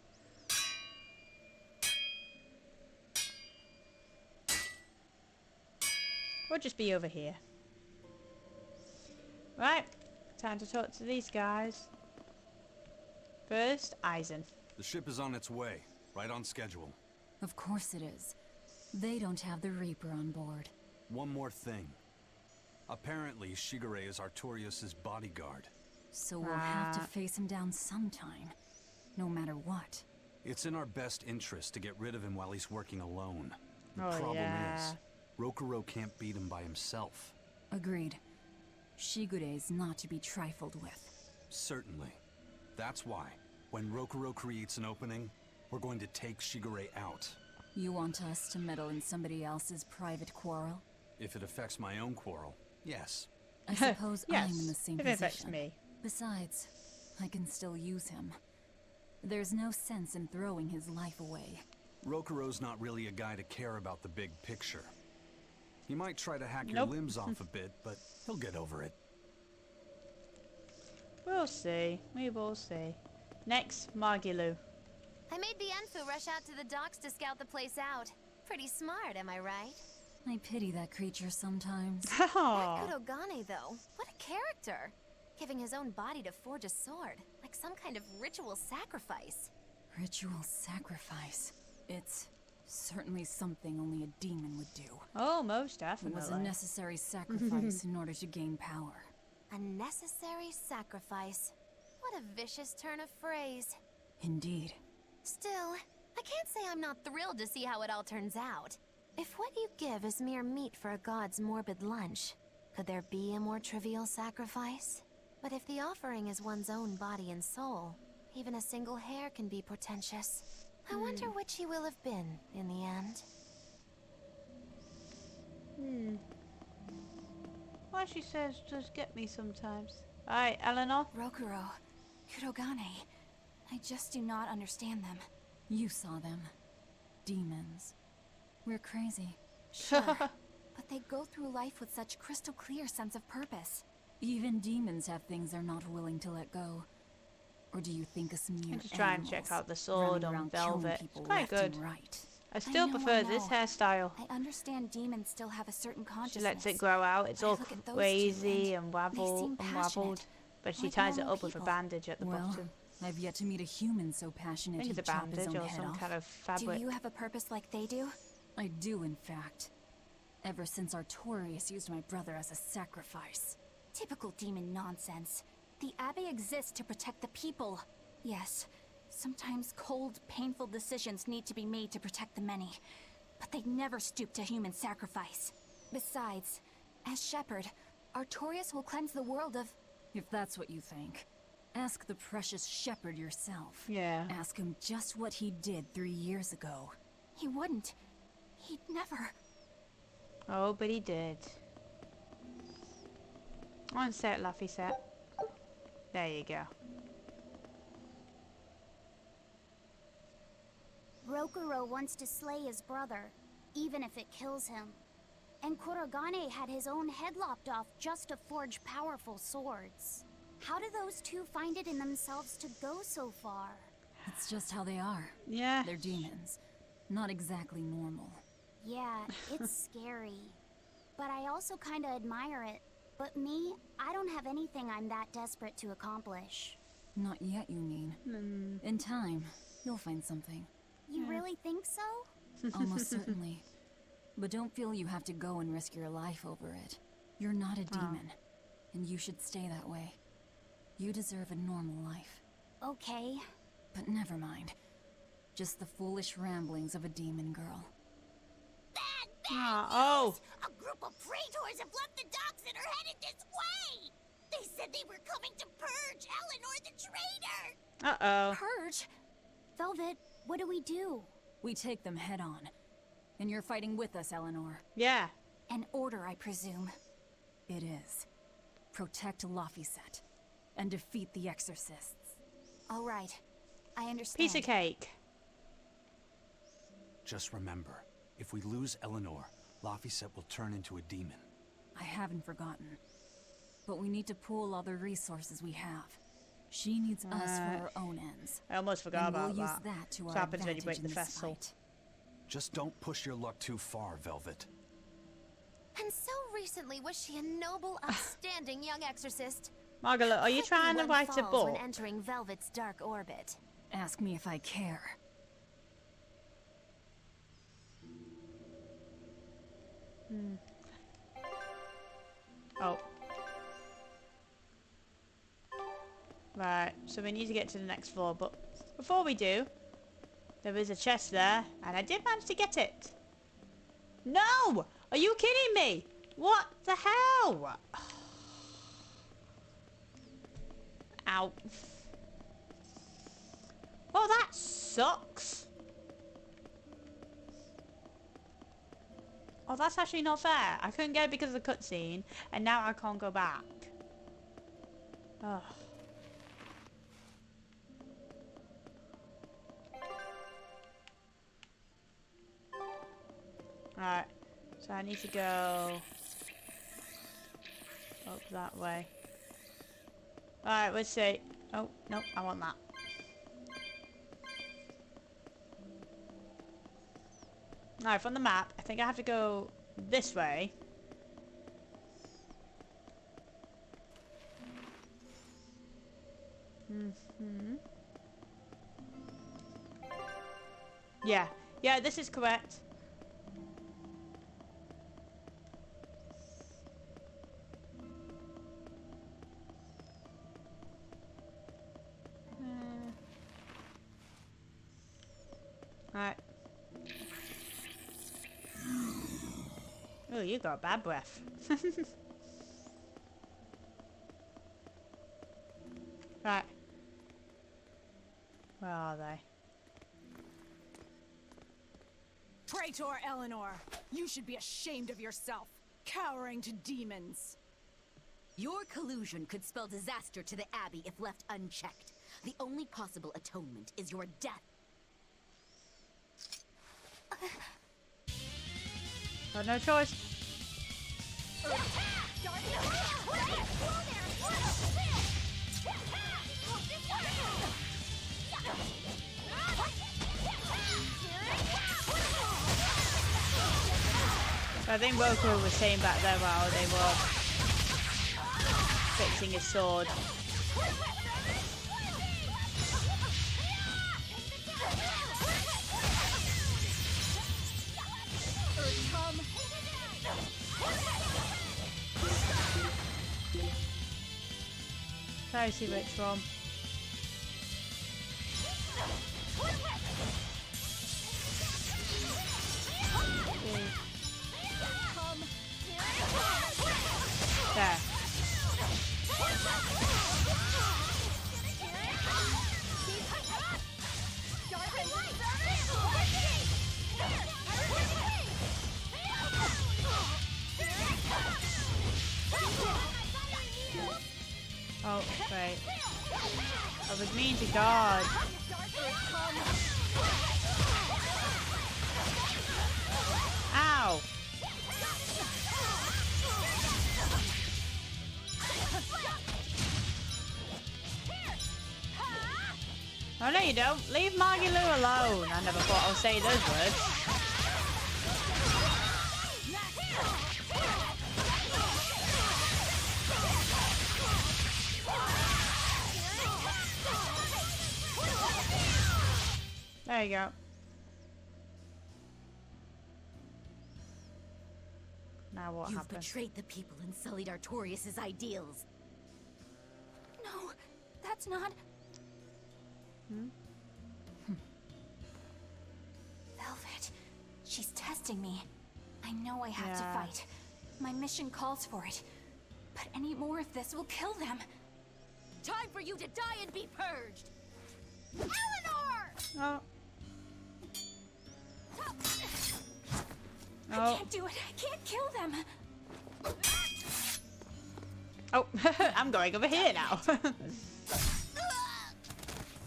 We'll just be over here. Right. Time to talk to these guys. First, Eisen. The ship is on its way, right on schedule. Of course it is. They don't have the Reaper on board. One more thing. Apparently, Shigure is Artorias' bodyguard. So we'll have to Ah. face him down sometime. No matter what. It's in our best interest to get rid of him while he's working alone. The Oh, problem yeah. is, Rokuro can't beat him by himself. Agreed. Shigure is not to be trifled with. Certainly. That's why, when Rokuro creates an opening, we're going to take Shigure out. You want us to meddle in somebody else's private quarrel? If it affects my own quarrel, yes. I suppose Yes, I'm in the same if it affects position. me. Besides, I can still use him. There's no sense in throwing his life away. Rokuro's not really a guy to care about the big picture. He might try to hack your Nope. limbs off a bit, but he'll get over it. We'll see. We will see. Next, Margilu. I made the Enfu rush out to the docks to scout the place out. Pretty smart, am I right? I pity that creature sometimes. That Oh, Kurogane, though, what a character! Giving his own body to forge a sword, like some kind of ritual sacrifice. Ritual sacrifice. It's certainly something only a demon would do. oh, most It was a definitely. necessary sacrifice in order to gain power. A necessary sacrifice. What a vicious turn of phrase. Indeed. Still, I can't say I'm not thrilled to see how it all turns out. If what you give is mere meat for a god's morbid lunch, could there be a more trivial sacrifice? But if the offering is one's own body and soul, even a single hair can be portentous. I wonder which he will have been in the end. Why she says just get me sometimes. Alright, Eleanor. Rokuro, Kurogane, I just do not understand them. You saw them. Demons. We're crazy. Sure, But they go through life with such crystal clear sense of purpose. Even demons have things they're not willing to let go. Or do you think us mere I'm just trying to check animals out the sword running on around killing Velvet. people It's quite left good. and right? I still know, prefer I this know. hairstyle. I understand demons still have a certain She consciousness. lets it grow out. It's But I all look at those two crazy and and they seem unraveled, passionate, but she like ties it normal up with a people. bandage at the Well, bottom. I've yet to meet a human so I passionate think he'd it's a chop his bandage own or head some off. kind of Do fabric. you have a purpose like they do? I do, in fact. Ever since Artorius used my brother as a sacrifice. Typical demon nonsense. The Abbey exists to protect the people. Yes, sometimes cold, painful decisions need to be made to protect the many. But they never stoop to human sacrifice. Besides, as shepherd, Artorius will cleanse the world of... If that's what you think, ask the precious shepherd yourself. Yeah. Ask him just what he did 3 years ago. He wouldn't. He'd never... Oh, but he did. One set, Luffy set. There you go. Rokuro wants to slay his brother, even if it kills him. And Kurogane had his own head lopped off just to forge powerful swords. How do those two find it in themselves to go so far? It's just how they are. Yeah. They're demons. Not exactly normal. Yeah, it's scary. But I also kinda admire it. But me, I don't have anything I'm that desperate to accomplish. Not yet, you mean. In time, you'll find something. You really think so? Almost certainly. But don't feel you have to go and risk your life over it. You're not a demon, and you should stay that way. You deserve a normal life. Okay. But never mind. Just the foolish ramblings of a demon girl. Oh. A group of praetors have left the docks and are headed this way! They said they were coming to purge Eleanor the traitor! Uh-oh. Purge? Velvet, what do we do? We take them head on. And you're fighting with us, Eleanor. Yeah. An order, I presume. It is. Protect Laphicet. And defeat the Exorcists. All right. I understand. Piece of cake. Just remember, if we lose Eleanor, Laphicet will turn into a demon. I haven't forgotten. But we need to pool all the resources we have. She needs us for her own ends. I almost forgot and about we'll use that. that to What our happens when you advantage break in the this vessel? fight. Just don't push your luck too far, Velvet. And so recently was she a noble, upstanding young exorcist. Margaret, are you trying to One write a falls book? when entering Velvet's dark orbit. Ask me if I care. Oh. Right, so we need to get to the next floor, but before we do, there is a chest there, and I did manage to get it. No! Are you kidding me? What the hell? Ow. Oh, that sucks. Oh, that's actually not fair. I couldn't get it because of the cutscene, and now I can't go back. Ugh. Right, so I need to go up that way. Alright, let's see. Oh, nope, I want that. Alright, from the map, I think I have to go this way. Yeah, this is correct. Alright. Oh, you got bad breath. Right. Where are they? Praetor Eleanor, you should be ashamed of yourself, cowering to demons. Your collusion could spell disaster to the Abbey if left unchecked. The only possible atonement is your death. Got no choice. I think Roku was saying back there while they were fixing his sword. Try to see which one. There. Oh, right. I was mean to God. Ow! Oh no you don't. Leave Margie Lou alone. I never thought I would say those words. There you go. Now what You've happened? betrayed the people and sullied Artorias' ideals. No, that's not... Velvet, she's testing me. I know I have to fight. My mission calls for it. But any more of this will kill them. Time for you to die and be purged! Eleanor! Oh. I can't do it. I can't kill them. Oh, I'm going over here now.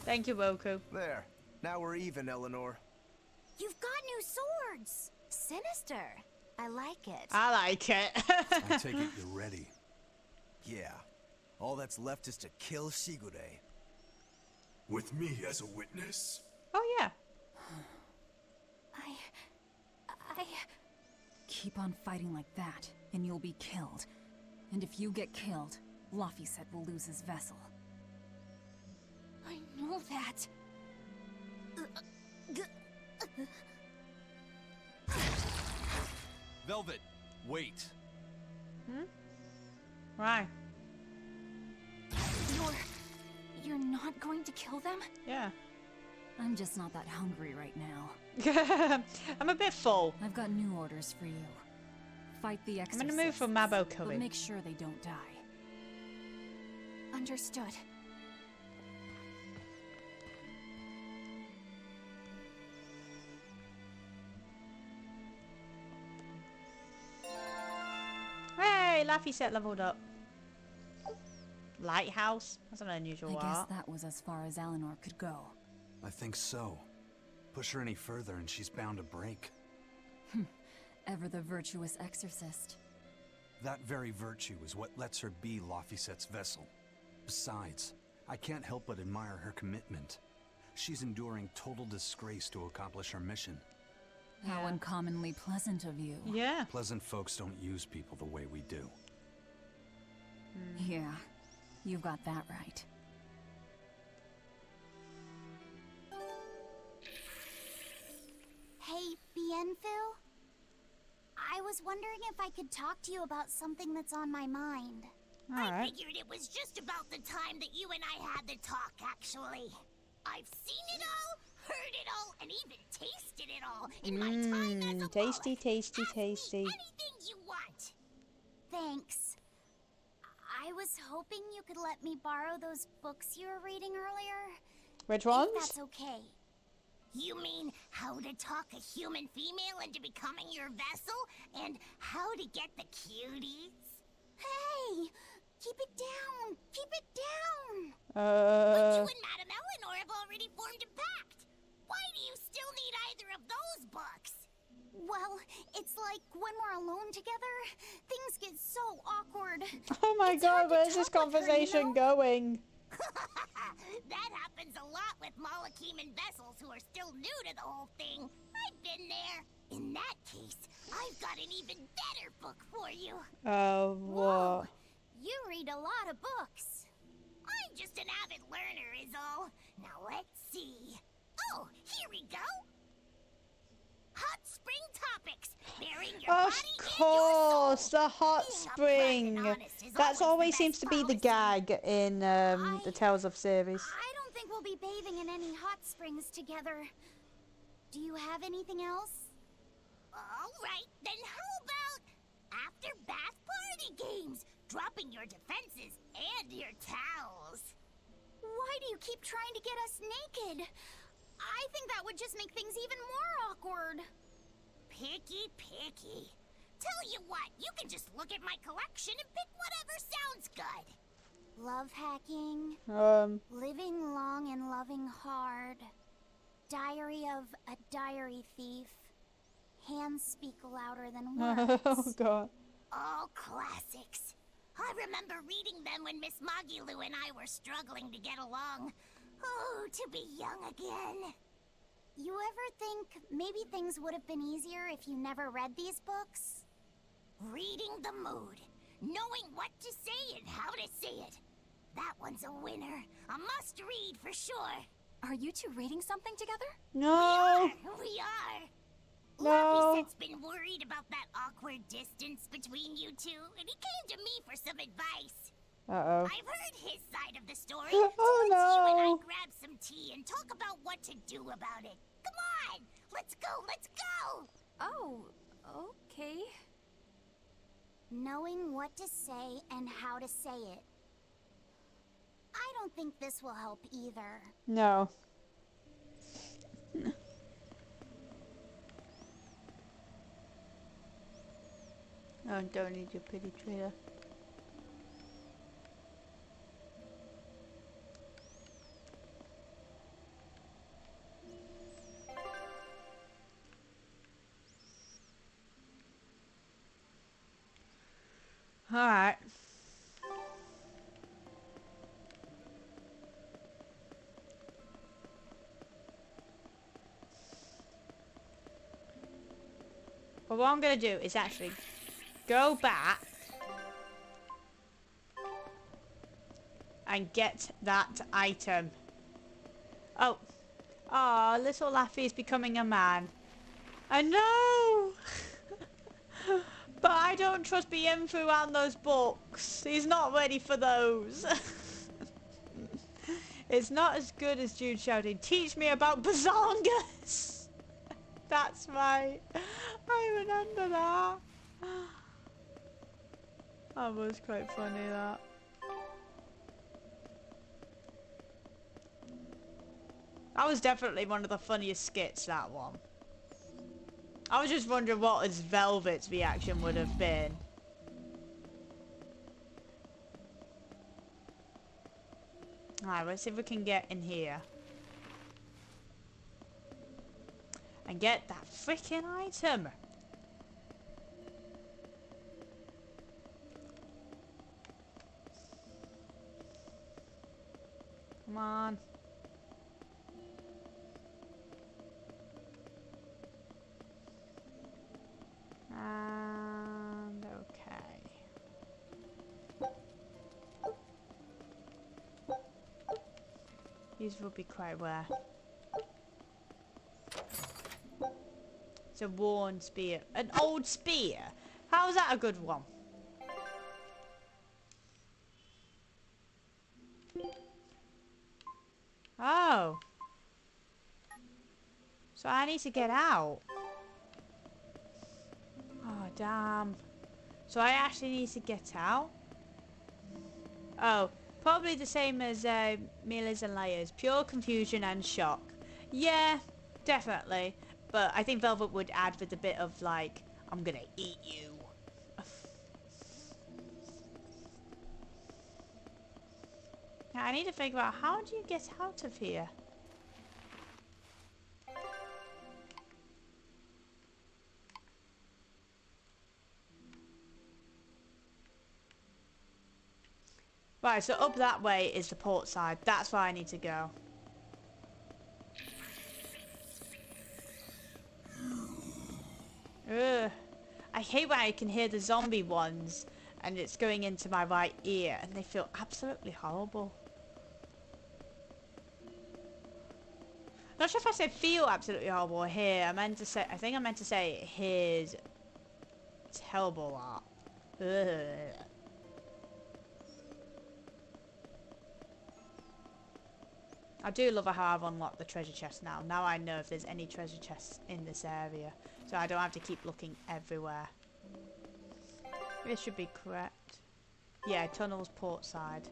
Thank you, Roku. There. Now we're even, Eleanor. You've got new swords. Sinister. I like it. I like it. I take it you're ready. Yeah. All that's left is to kill Shigure. With me as a witness? Oh, yeah. I... Keep on fighting like that, and you'll be killed. And if you get killed, Laphicet will lose his vessel. I know that. Velvet, wait. Right. You're not going to kill them? Yeah. I'm just not that hungry right now. I'm a bit full. I've got new orders for you. Fight the I'm exorcists. gonna move from Mabo But Cubby. make sure they don't die. Understood. Hey, Laphicet leveled up. Lighthouse? That's an unusual I guess art. that was as far as Eleanor could go. I think so. Push her any further and she's bound to break. Ever the virtuous exorcist. That very virtue is what lets her be Laphicet's vessel. Besides, I can't help but admire her commitment. She's enduring total disgrace to accomplish her mission. How uncommonly pleasant of you. Yeah. Pleasant folks don't use people the way we do. Yeah, you've got that right. Hey, Bienfu? I was wondering if I could talk to you about something that's on my mind. Alright. Figured it was just about the time that you and I had the talk, actually. I've seen it all, heard it all, and even tasted it all in my time as a Tasty, Wallach. tasty, Ask tasty. me anything you want. Thanks. I was hoping you could let me borrow those books you were reading earlier. Which If ones? that's okay. You mean how to talk a human female into becoming your vessel? And how to get the cuties? Hey! Keep it down! Keep it down! But you and Madame Eleanor have already formed a pact. Why do you still need either of those books? Well, it's like when we're alone together, things get so awkward. Oh my It's god, hard to where's this talk with her, you conversation know? going? That happens a lot with Malachiman vessels who are still new to the whole thing. I've been there. In that case, I've got an even better book for you. Oh, Whoa, what? you read a lot of books. I'm just an avid learner is all. Now let's see. Oh, here we go. Hot spring topics. Bearing your Of body course, and your soul. the hot Being upfront spring. and honest is That's always always the seems best to be the policy. gag in the Tales of series. I don't think we'll be bathing in any hot springs together. Do you have anything else? All right, then how about after bath party games? Dropping your defenses and your towels. Why do you keep trying to get us naked? I think that would just make things even more awkward. Picky. Tell you what, you can just look at my collection and pick whatever sounds good. Love hacking. Living long and loving hard. Diary of a diary thief. Hands speak louder than words. Oh god. All classics. I remember reading them when Miss Magilu and I were struggling to get along. Oh, to be young again. You ever think maybe things would have been easier if you never read these books? Reading the mood. Knowing what to say and how to say it. That one's a winner. A must-read for sure. Are you two reading something together? No. We are. No. Laffyset's been worried about that awkward distance between you two, and he came to me for some advice. Uh-oh. I've heard his side of the story, Oh, so let's you and I no. grab some tea and talk about what to do about it. Come on! Let's go! Oh, okay. Knowing what to say and how to say it. I don't think this will help either. No. Oh, don't need your pity trailer. Alright. But what I'm going to do is actually go back and get that item. Oh. Aw, little Laffy is becoming a man. I know! But I don't trust Bienfu and those books. He's not ready for those. It's not as good as Jude shouting, "Teach me about bazongas!" That's right. I remember that. That was quite funny, that. That was definitely one of the funniest skits, that one. I was just wondering what his Velvet's reaction would have been. Alright, let's see if we can get in here. And get that freaking item. Come on. And okay. These will be quite rare. It's a worn spear. An old spear? How is that a good one? Oh. So I need to get out. Oh, damn. So I actually need to get out? Oh, probably the same as Mila's and Leia's. Pure confusion and shock. Yeah, definitely. But I think Velvet would add with a bit of like, I'm gonna eat you. Now I need to figure out, how do you get out of here? Right, so up that way is the port side. That's where I need to go. Ugh. I hate when I can hear the zombie ones and it's going into my right ear and they feel absolutely horrible. Not sure if I said feel absolutely horrible or hear. I meant to say, I think I meant to say it hears terrible art. Ugh. I do love how I've unlocked the treasure chest now. Now I know if there's any treasure chests in this area. So I don't have to keep looking everywhere. This should be correct. Yeah, tunnels port side.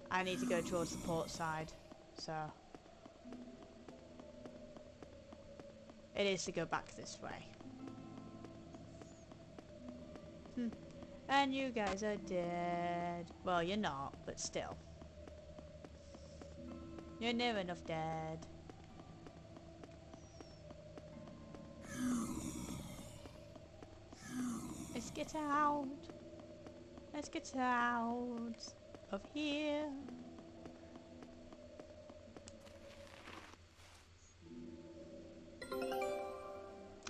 I need to go towards the port side. So it is to go back this way. And you guys are dead. Well, you're not, but still. You're near enough dead. Let's get out. Let's get out of here.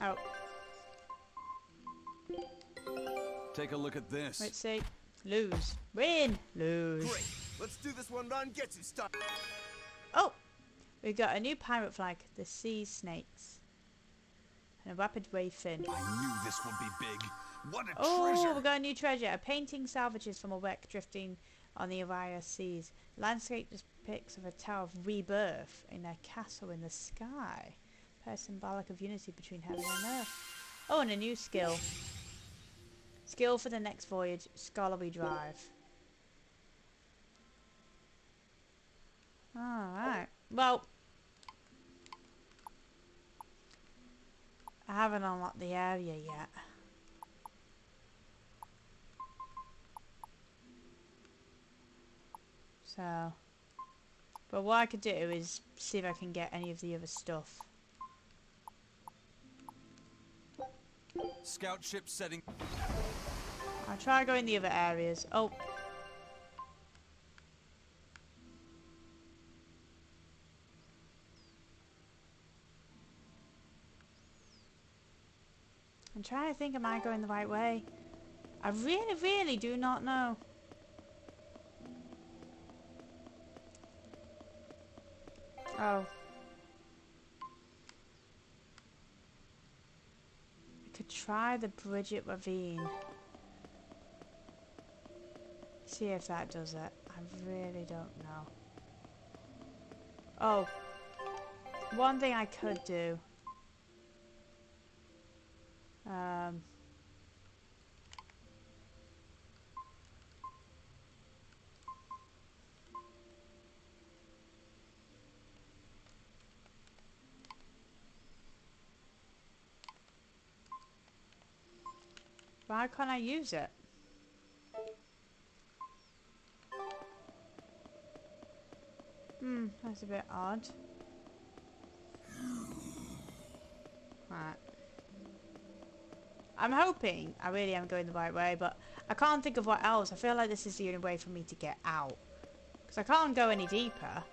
Oh. Take a look at this. Let's see. Lose. Win. Lose. Great. Let's do this one round. Get you stuck. Oh. We got a new pirate flag. The Sea Snakes. And a rapid wave fin. I knew this would be big. What a Oh, treasure! we got a new treasure. A painting salvages from a wreck drifting on the Araya seas. Landscape depicts of a tower of rebirth in a castle in the sky. Symbolic of unity between heaven and earth. Oh, and a new skill. Skill for the next voyage, Scholarly Drive. Alright. Well, I haven't unlocked the area yet. So, but what I could do is see if I can get any of the other stuff. Scout ship setting. I'll try going the other areas. Oh. I'm trying to think, am I going the right way? I really, really do not know. Oh. I could try the Bridget Ravine. See if that does it. I really don't know. Oh. One thing I could do. Why can't I use it? That's a bit odd. Right. I'm hoping I really am going the right way, but I can't think of what else. I feel like this is the only way for me to get out. Because I can't go any deeper.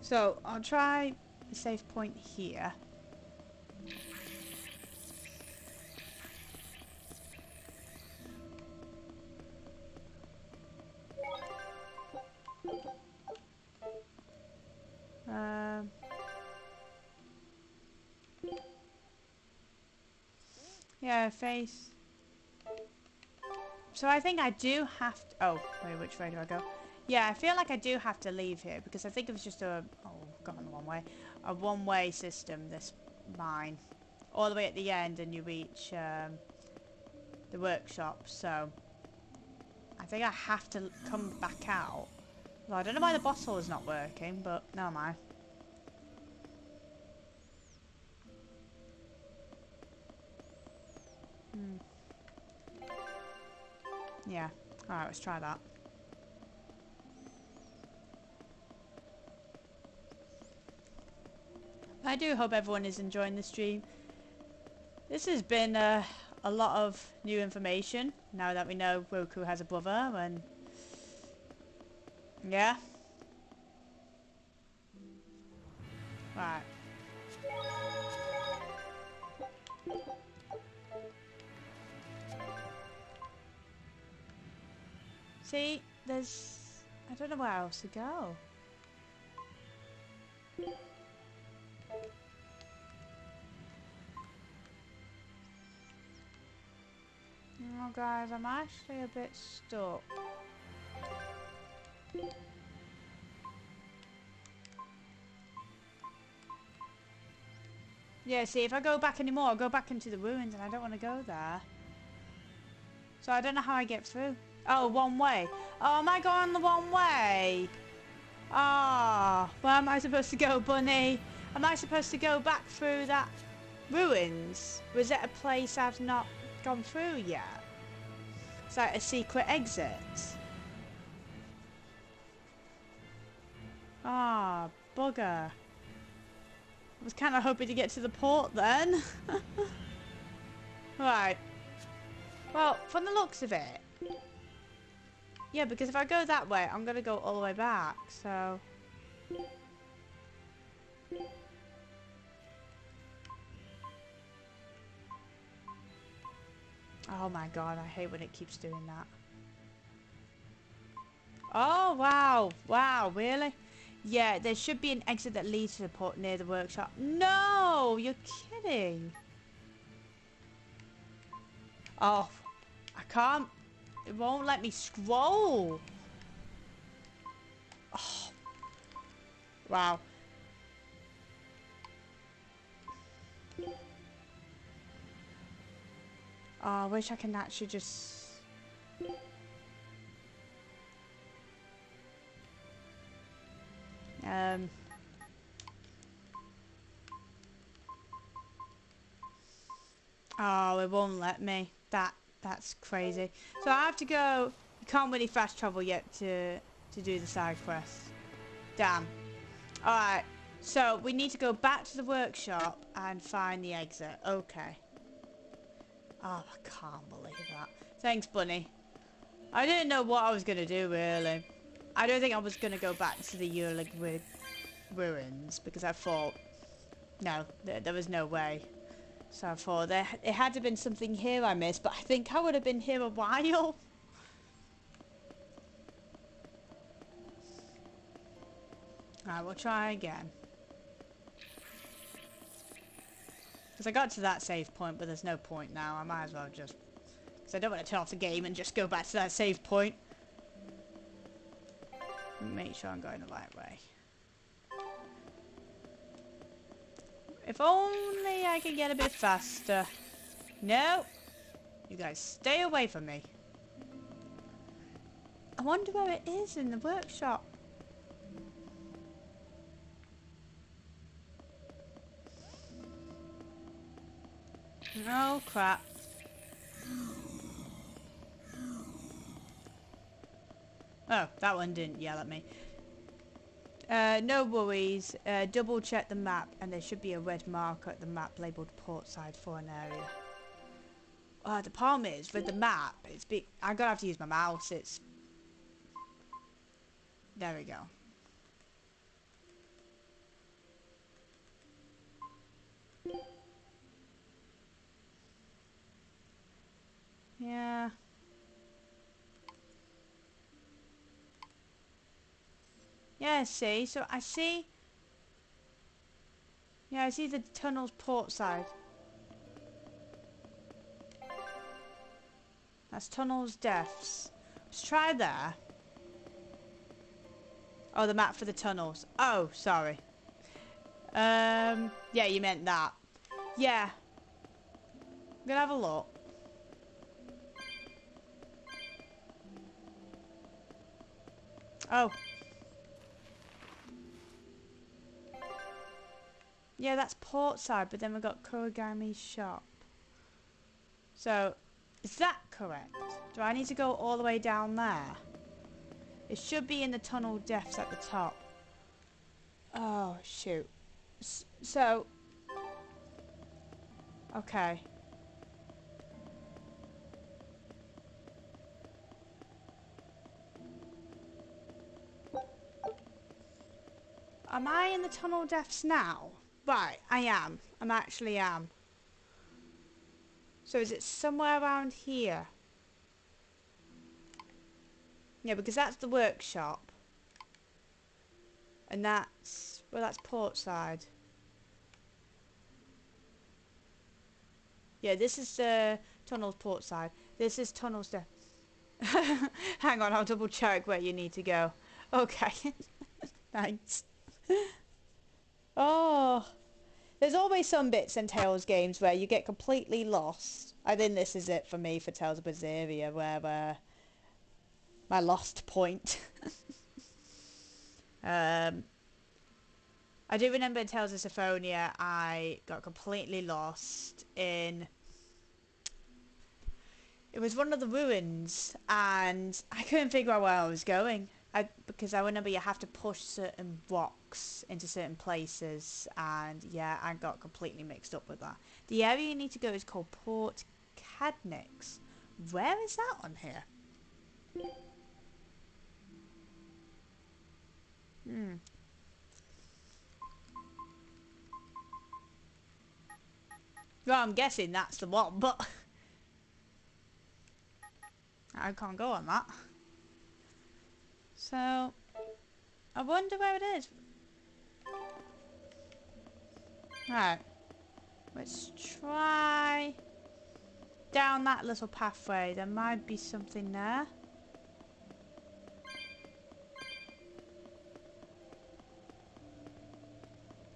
So, I'll try a safe point here. Yeah, face. So I think I do have to... Oh, wait, which way do I go? Yeah, I feel like I do have to leave here because I think it was just a... Oh, gone the wrong way. A one-way system, this mine. All the way at the end and you reach the workshop. So I think I have to come back out. Well, I don't know why the boss hole is not working, but never mind. Yeah. Alright, let's try that. I do hope everyone is enjoying the stream. This has been a a lot of new information now that we know Roku has a brother and yeah. Right. See, I don't know where else to go. Oh guys, I'm actually a bit stuck. Yeah, see, if I go back anymore, I'll go back into the ruins and I don't want to go there. So I don't know how I get through. Oh, one way. Oh, am I going the wrong way? Ah, where am I supposed to go, Bunny? Am I supposed to go back through that ruins? Was it a place I've not gone through yet? It's like a secret exit. Ah, bugger. I was kind of hoping to get to the port then. Right. Well, from the looks of it. Yeah, because if I go that way, I'm going to go all the way back, so... Oh my god, I hate when it keeps doing that. Oh, wow. Wow, really? Yeah, there should be an exit that leads to the port near the workshop. No! You're kidding. Oh, I can't. It won't let me scroll. Oh. Wow. Oh, I wish I can actually just... Oh, it won't let me. That's crazy. So I have to go... You can't really fast travel yet to do the side quest. Damn. Alright. So we need to go back to the workshop and find the exit. Okay. Oh, I can't believe that. Thanks, Bunny. I didn't know what I was going to do, really. I don't think I was going to go back to the Urlig ruins because I thought... No, there was no way. So I thought it had to have been something here I missed, but I think I would have been here a while. Alright, we'll try again. Because I got to that save point, but there's no point now. I might as well just... Because I don't want to turn off the game and just go back to that save point. Make sure I'm going the right way. If only I could get a bit faster. No! You guys stay away from me. I wonder where it is in the workshop. Oh, crap. Oh, that one didn't yell at me. No worries. Double check the map and there should be a red marker at the map labelled portside for an area. The problem is with the map, I'm gonna have to use my mouse. There we go. Yeah. Yeah, see? So I see... Yeah, I see the tunnel's port side. That's tunnel's depths. Let's try there. Oh, the map for the tunnels. Oh, sorry. Yeah, you meant that. Yeah. I'm gonna have a look. Oh. Yeah, that's portside, but then we've got Kurogami's shop. So, is that correct? Do I need to go all the way down there? It should be in the tunnel depths at the top. Oh, shoot. So... Okay. am I in the Tunnel of Deaths now? Right, I am. I actually am. So is it somewhere around here? Yeah, because that's the workshop. And that's... well, that's Portside. Yeah, this is the Tunnels Portside. This is Tunnels Death. Hang on, I'll double check where you need to go. Okay. Thanks. Oh. There's always some bits in Tales games where you get completely lost. I think this is it for me for Tales of Berseria, where my lost point. I do remember in Tales of Symphonia I got completely lost in... it was one of the ruins and I couldn't figure out where I was going. Because I remember you have to push certain rocks into certain places, and yeah, I got completely mixed up with that. The area you need to go is called Port Cadnix. Where is that on here? Well, I'm guessing that's the one, but I can't go on that. So, I wonder where it is. Right. Let's try down that little pathway. There might be something there.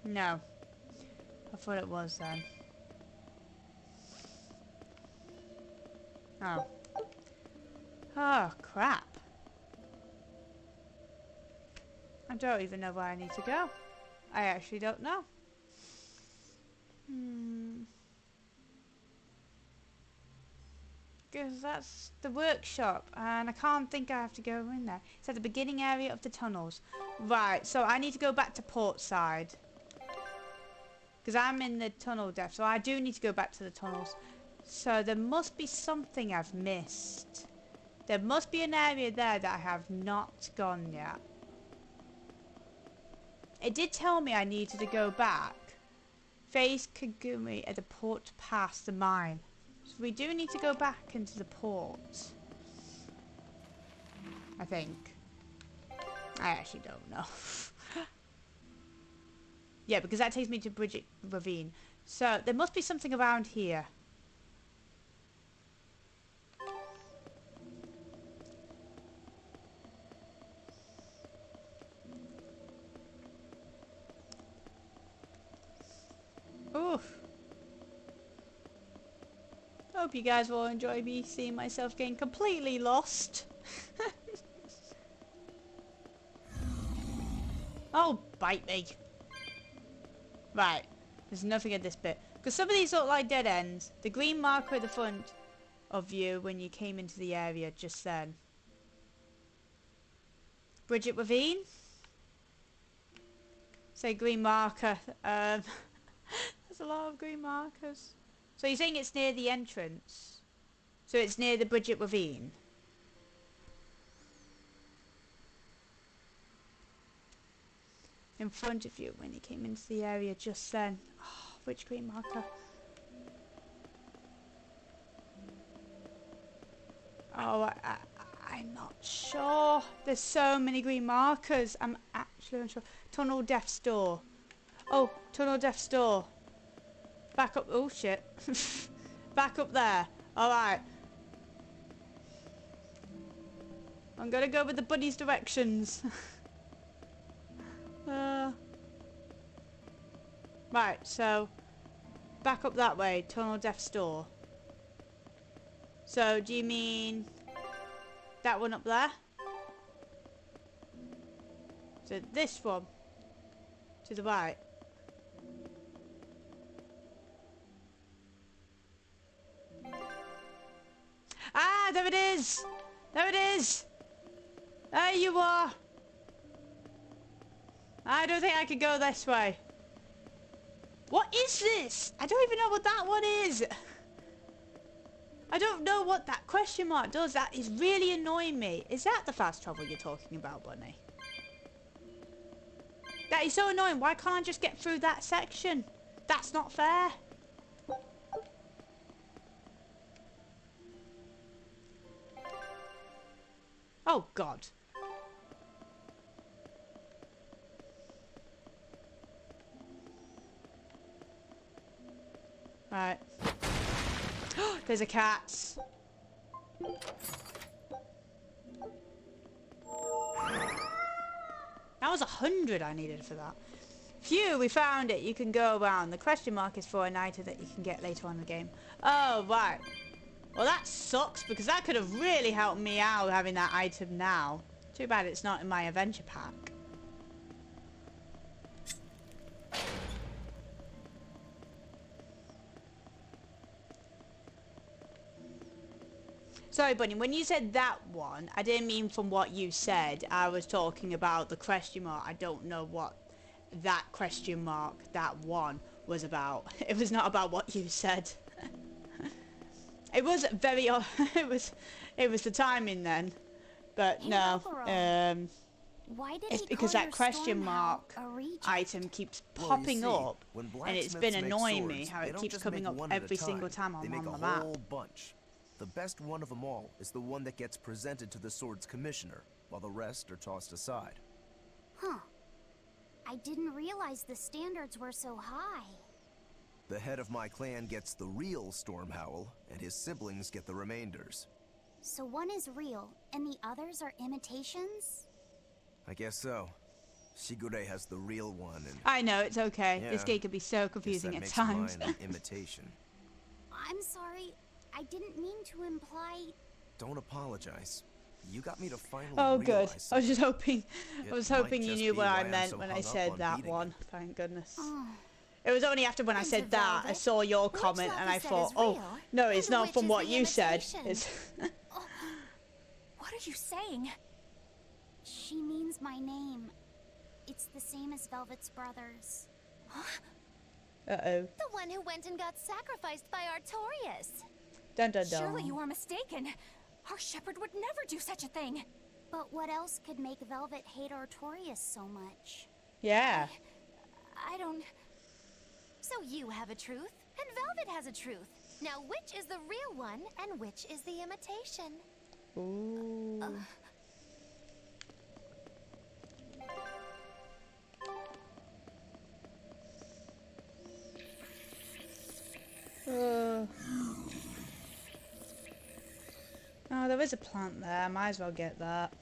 No. I thought it was then. Oh. Oh, crap. I don't even know where I need to go. I actually don't know. Because that's the workshop and I can't think I have to go in there. It's at the beginning area of the tunnels. Right, so I need to go back to Portside. Because I'm in the tunnel depth, so I do need to go back to the tunnels. So there must be something I've missed. There must be an area there that I have not gone yet. It did tell me I needed to go back. Face Kagumi at the port past the mine. So we do need to go back into the port. I think. I actually don't know. Yeah, because that takes me to Bridget Ravine. So there must be something around here. Oof. Hope you guys will enjoy me seeing myself getting completely lost. Oh, bite me. Right, there's nothing at this bit. Because some of these look like dead ends. The green marker at the front of you when you came into the area just then. Bridget Ravine? Say green marker. There's a lot of green markers. So you're saying it's near the entrance? So it's near the Bridget Ravine? In front of you when you came into the area just then. Oh, which green marker? Oh, I'm not sure. There's so many green markers. I'm actually unsure. Tunnel Death's Door. Oh, Tunnel Death's Door. Back up. Oh, shit. Back up there. Alright. I'm gonna go with the bunny's directions. Right, so back up that way, Tunnel Death's Door. So do you mean that one up there? So this one to the right. Ah, there it is! There it is! There you are! I don't think I can go this way. What is this? I don't even know what that one is. I don't know what that question mark does. That is really annoying me. Is that the fast travel you're talking about, Bunny? That is so annoying. Why can't I just get through that section? That's not fair. Oh, God. Right. There's a cat. That was 100 I needed for that. Phew, we found it. You can go around. The question mark is for an item that you can get later on in the game. Oh, right. Well, that sucks because that could have really helped me out having that item now. Too bad it's not in my adventure pack. Sorry, Bunny, when you said that one, I didn't mean from what you said. I was talking about the question mark. I don't know what that question mark, that one, was about. It was not about what you said. It was very... it was the timing then. But Hey, no. Why did It's he because call that your question Stormhowl mark a reject? item keeps Well, you popping see, up. when And it's been blacksmiths make annoying me swords, how they it don't keeps just coming make up one at a every single time They I'm make on a the map. whole bunch. The best one of them all is the one that gets presented to the sword's commissioner, while the rest are tossed aside. Huh. I didn't realize the standards were so high. The head of my clan gets the real Stormhowl, and his siblings get the remainders. So one is real, and the others are imitations? I guess so. Shigure has the real one, and I know, it's okay. This Yeah. game can be so guess confusing that at makes times. mine an imitation. I'm sorry. I didn't mean to imply... Don't apologize. You got me to finally Oh, good. realize I was just something. hoping. It I was might hoping you just knew be what why I I'm meant so when I hung up said on that beating one. you. Thank goodness. Oh. It was only after when I Into said that I Velvet? saw your Which comment and I Lucky set thought, is oh real, no, it's and not which from is what the you said. imitation? It's What are you saying? She means my name. It's the same as Velvet's brothers. uh-oh. The one who went and got sacrificed by Artorias. Dun dun dun. Surely you are mistaken. Our shepherd would never do such a thing. But what else could make Velvet hate Artorias so much? Yeah. I don't... So you have a truth, and Velvet has a truth. Now which is the real one, and which is the imitation? Ooh. Oh, there is a plant there. Might as well get that.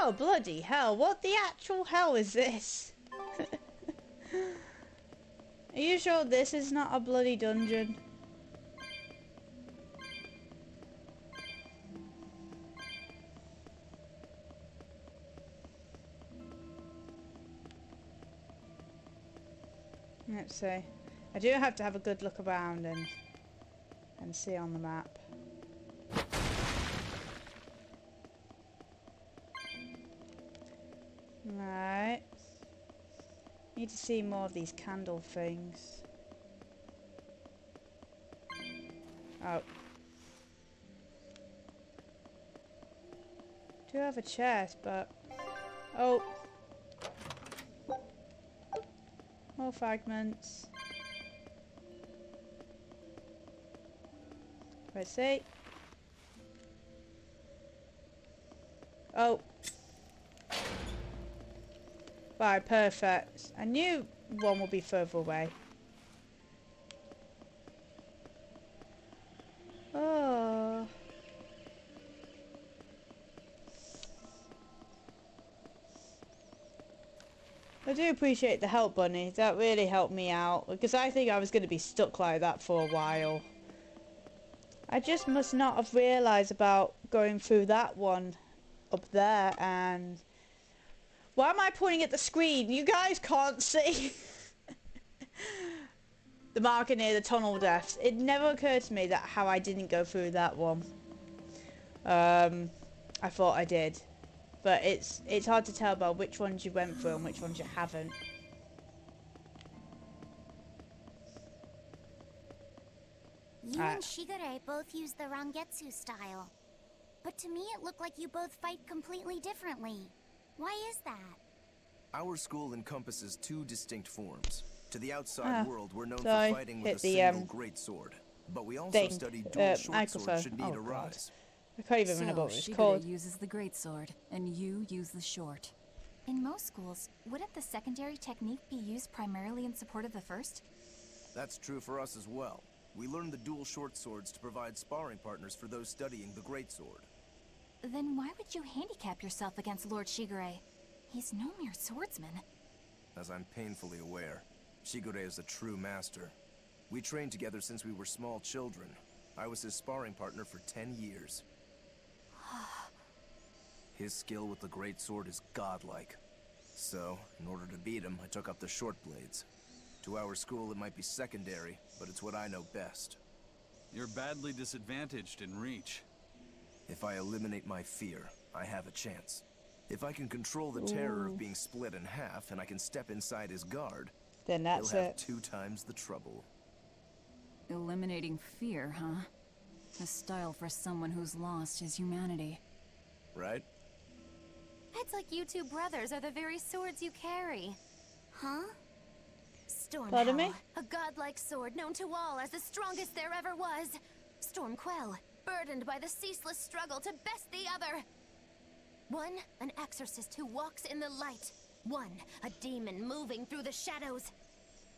Oh, bloody hell. What the actual hell is this? Are you sure this is not a bloody dungeon? Let's see. I do have to have a good look around and see on the map. Right. Need to see more of these candle things. Oh. Do have a chest, but... Oh. More fragments. Let's see. Oh. Right, perfect. I knew one would be further away. Oh. I do appreciate the help, Bunny. That really helped me out. Because I think I was going to be stuck like that for a while. I just must not have realised about going through that one up there and... Why am I pointing at the screen? You guys can't see. The marker near the tunnel deaths. It never occurred to me that how I didn't go through that one. I thought I did. But it's hard to tell about which ones you went through and which ones you haven't. You and Shigure both use the Rangetsu style. But to me it looked like you both fight completely differently. Why is that? Our school encompasses two distinct forms. To the outside world, we're known for Sorry, fighting with hit a the, single great sword. But we also study dual short swords should need arise. I can't even remember what it's Shigure called. uses the greatsword, and you use the short. In most schools, wouldn't the secondary technique be used primarily in support of the first? That's true for us as well. We learn the dual short swords to provide sparring partners for those studying the greatsword. Then why would you handicap yourself against Lord Shigure? He's no mere swordsman. As I'm painfully aware, Shigure is a true master. We trained together since we were small children. I was his sparring partner for 10 years. His skill with the great sword is godlike. So, in order to beat him, I took up the short blades. To our school, it might be secondary, but it's what I know best. You're badly disadvantaged in reach. If I eliminate my fear, I have a chance. If I can control the terror of being split in half and I can step inside his guard, Then that's he'll have it. 2 times the trouble. Eliminating fear, huh? A style for someone who's lost his humanity. Right? It's like you two brothers are the very swords you carry. Huh? Pardon me? Stormhell, a godlike sword known to all as the strongest there ever was. Stormquell, burdened by the ceaseless struggle to best the other. One, an exorcist who walks in the light. One, a demon moving through the shadows.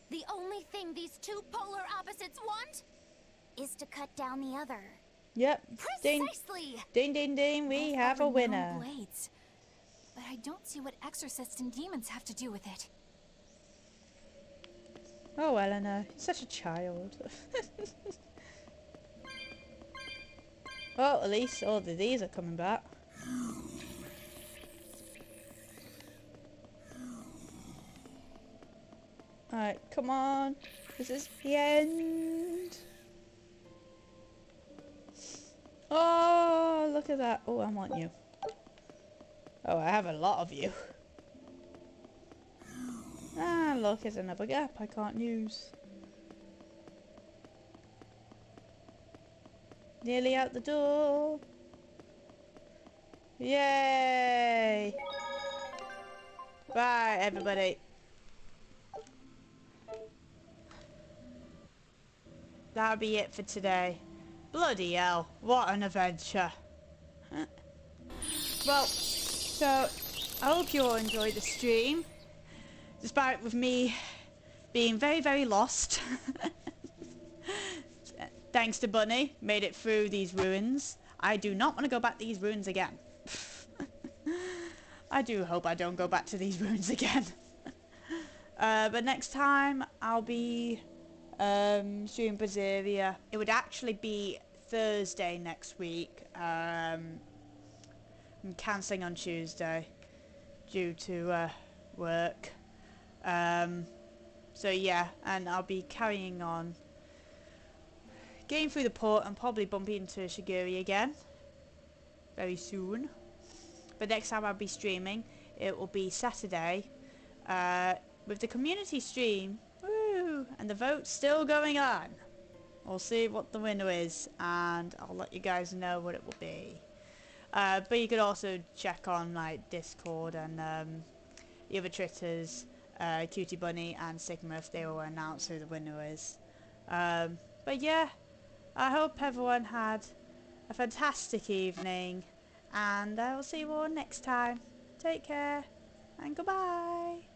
The only thing these two polar opposites want Is to cut down the other. Yep. Ding, precisely. ding, ding, ding. We Both have are a renowned winner. blades. But I don't see what exorcists and demons have to do with it. Oh, Eleanor, you're such a child. Well, at least all of these are coming back. Alright, come on. This is the end. Oh, look at that. Oh, I want you. Oh, I have a lot of you. Ah, look, there's another gap I can't use. Nearly out the door. Yay! Bye, everybody. That'll be it for today. Bloody hell, what an adventure. Well, so I hope you all enjoyed the stream. Despite with me being very, very lost. Thanks to Bunny, made it through these ruins. I do not want to go back to these ruins again. I do hope I don't go back to these ruins again. But next time I'll be streaming Berseria. It would actually be Thursday next week. I'm cancelling on Tuesday due to work. So yeah, and I'll be carrying on, getting through the port and probably bumping into Shigure again very soon. But next time I'll be streaming, it will be Saturday with the community stream. Woo! And the vote's still going on. We'll see what the winner is, and I'll let you guys know what it will be. But you could also check on like Discord and the other Twitters, Cutie Bunny and Sigma, if they will announce who the winner is. But yeah, I hope everyone had a fantastic evening, and I will see you all next time. Take care, and goodbye.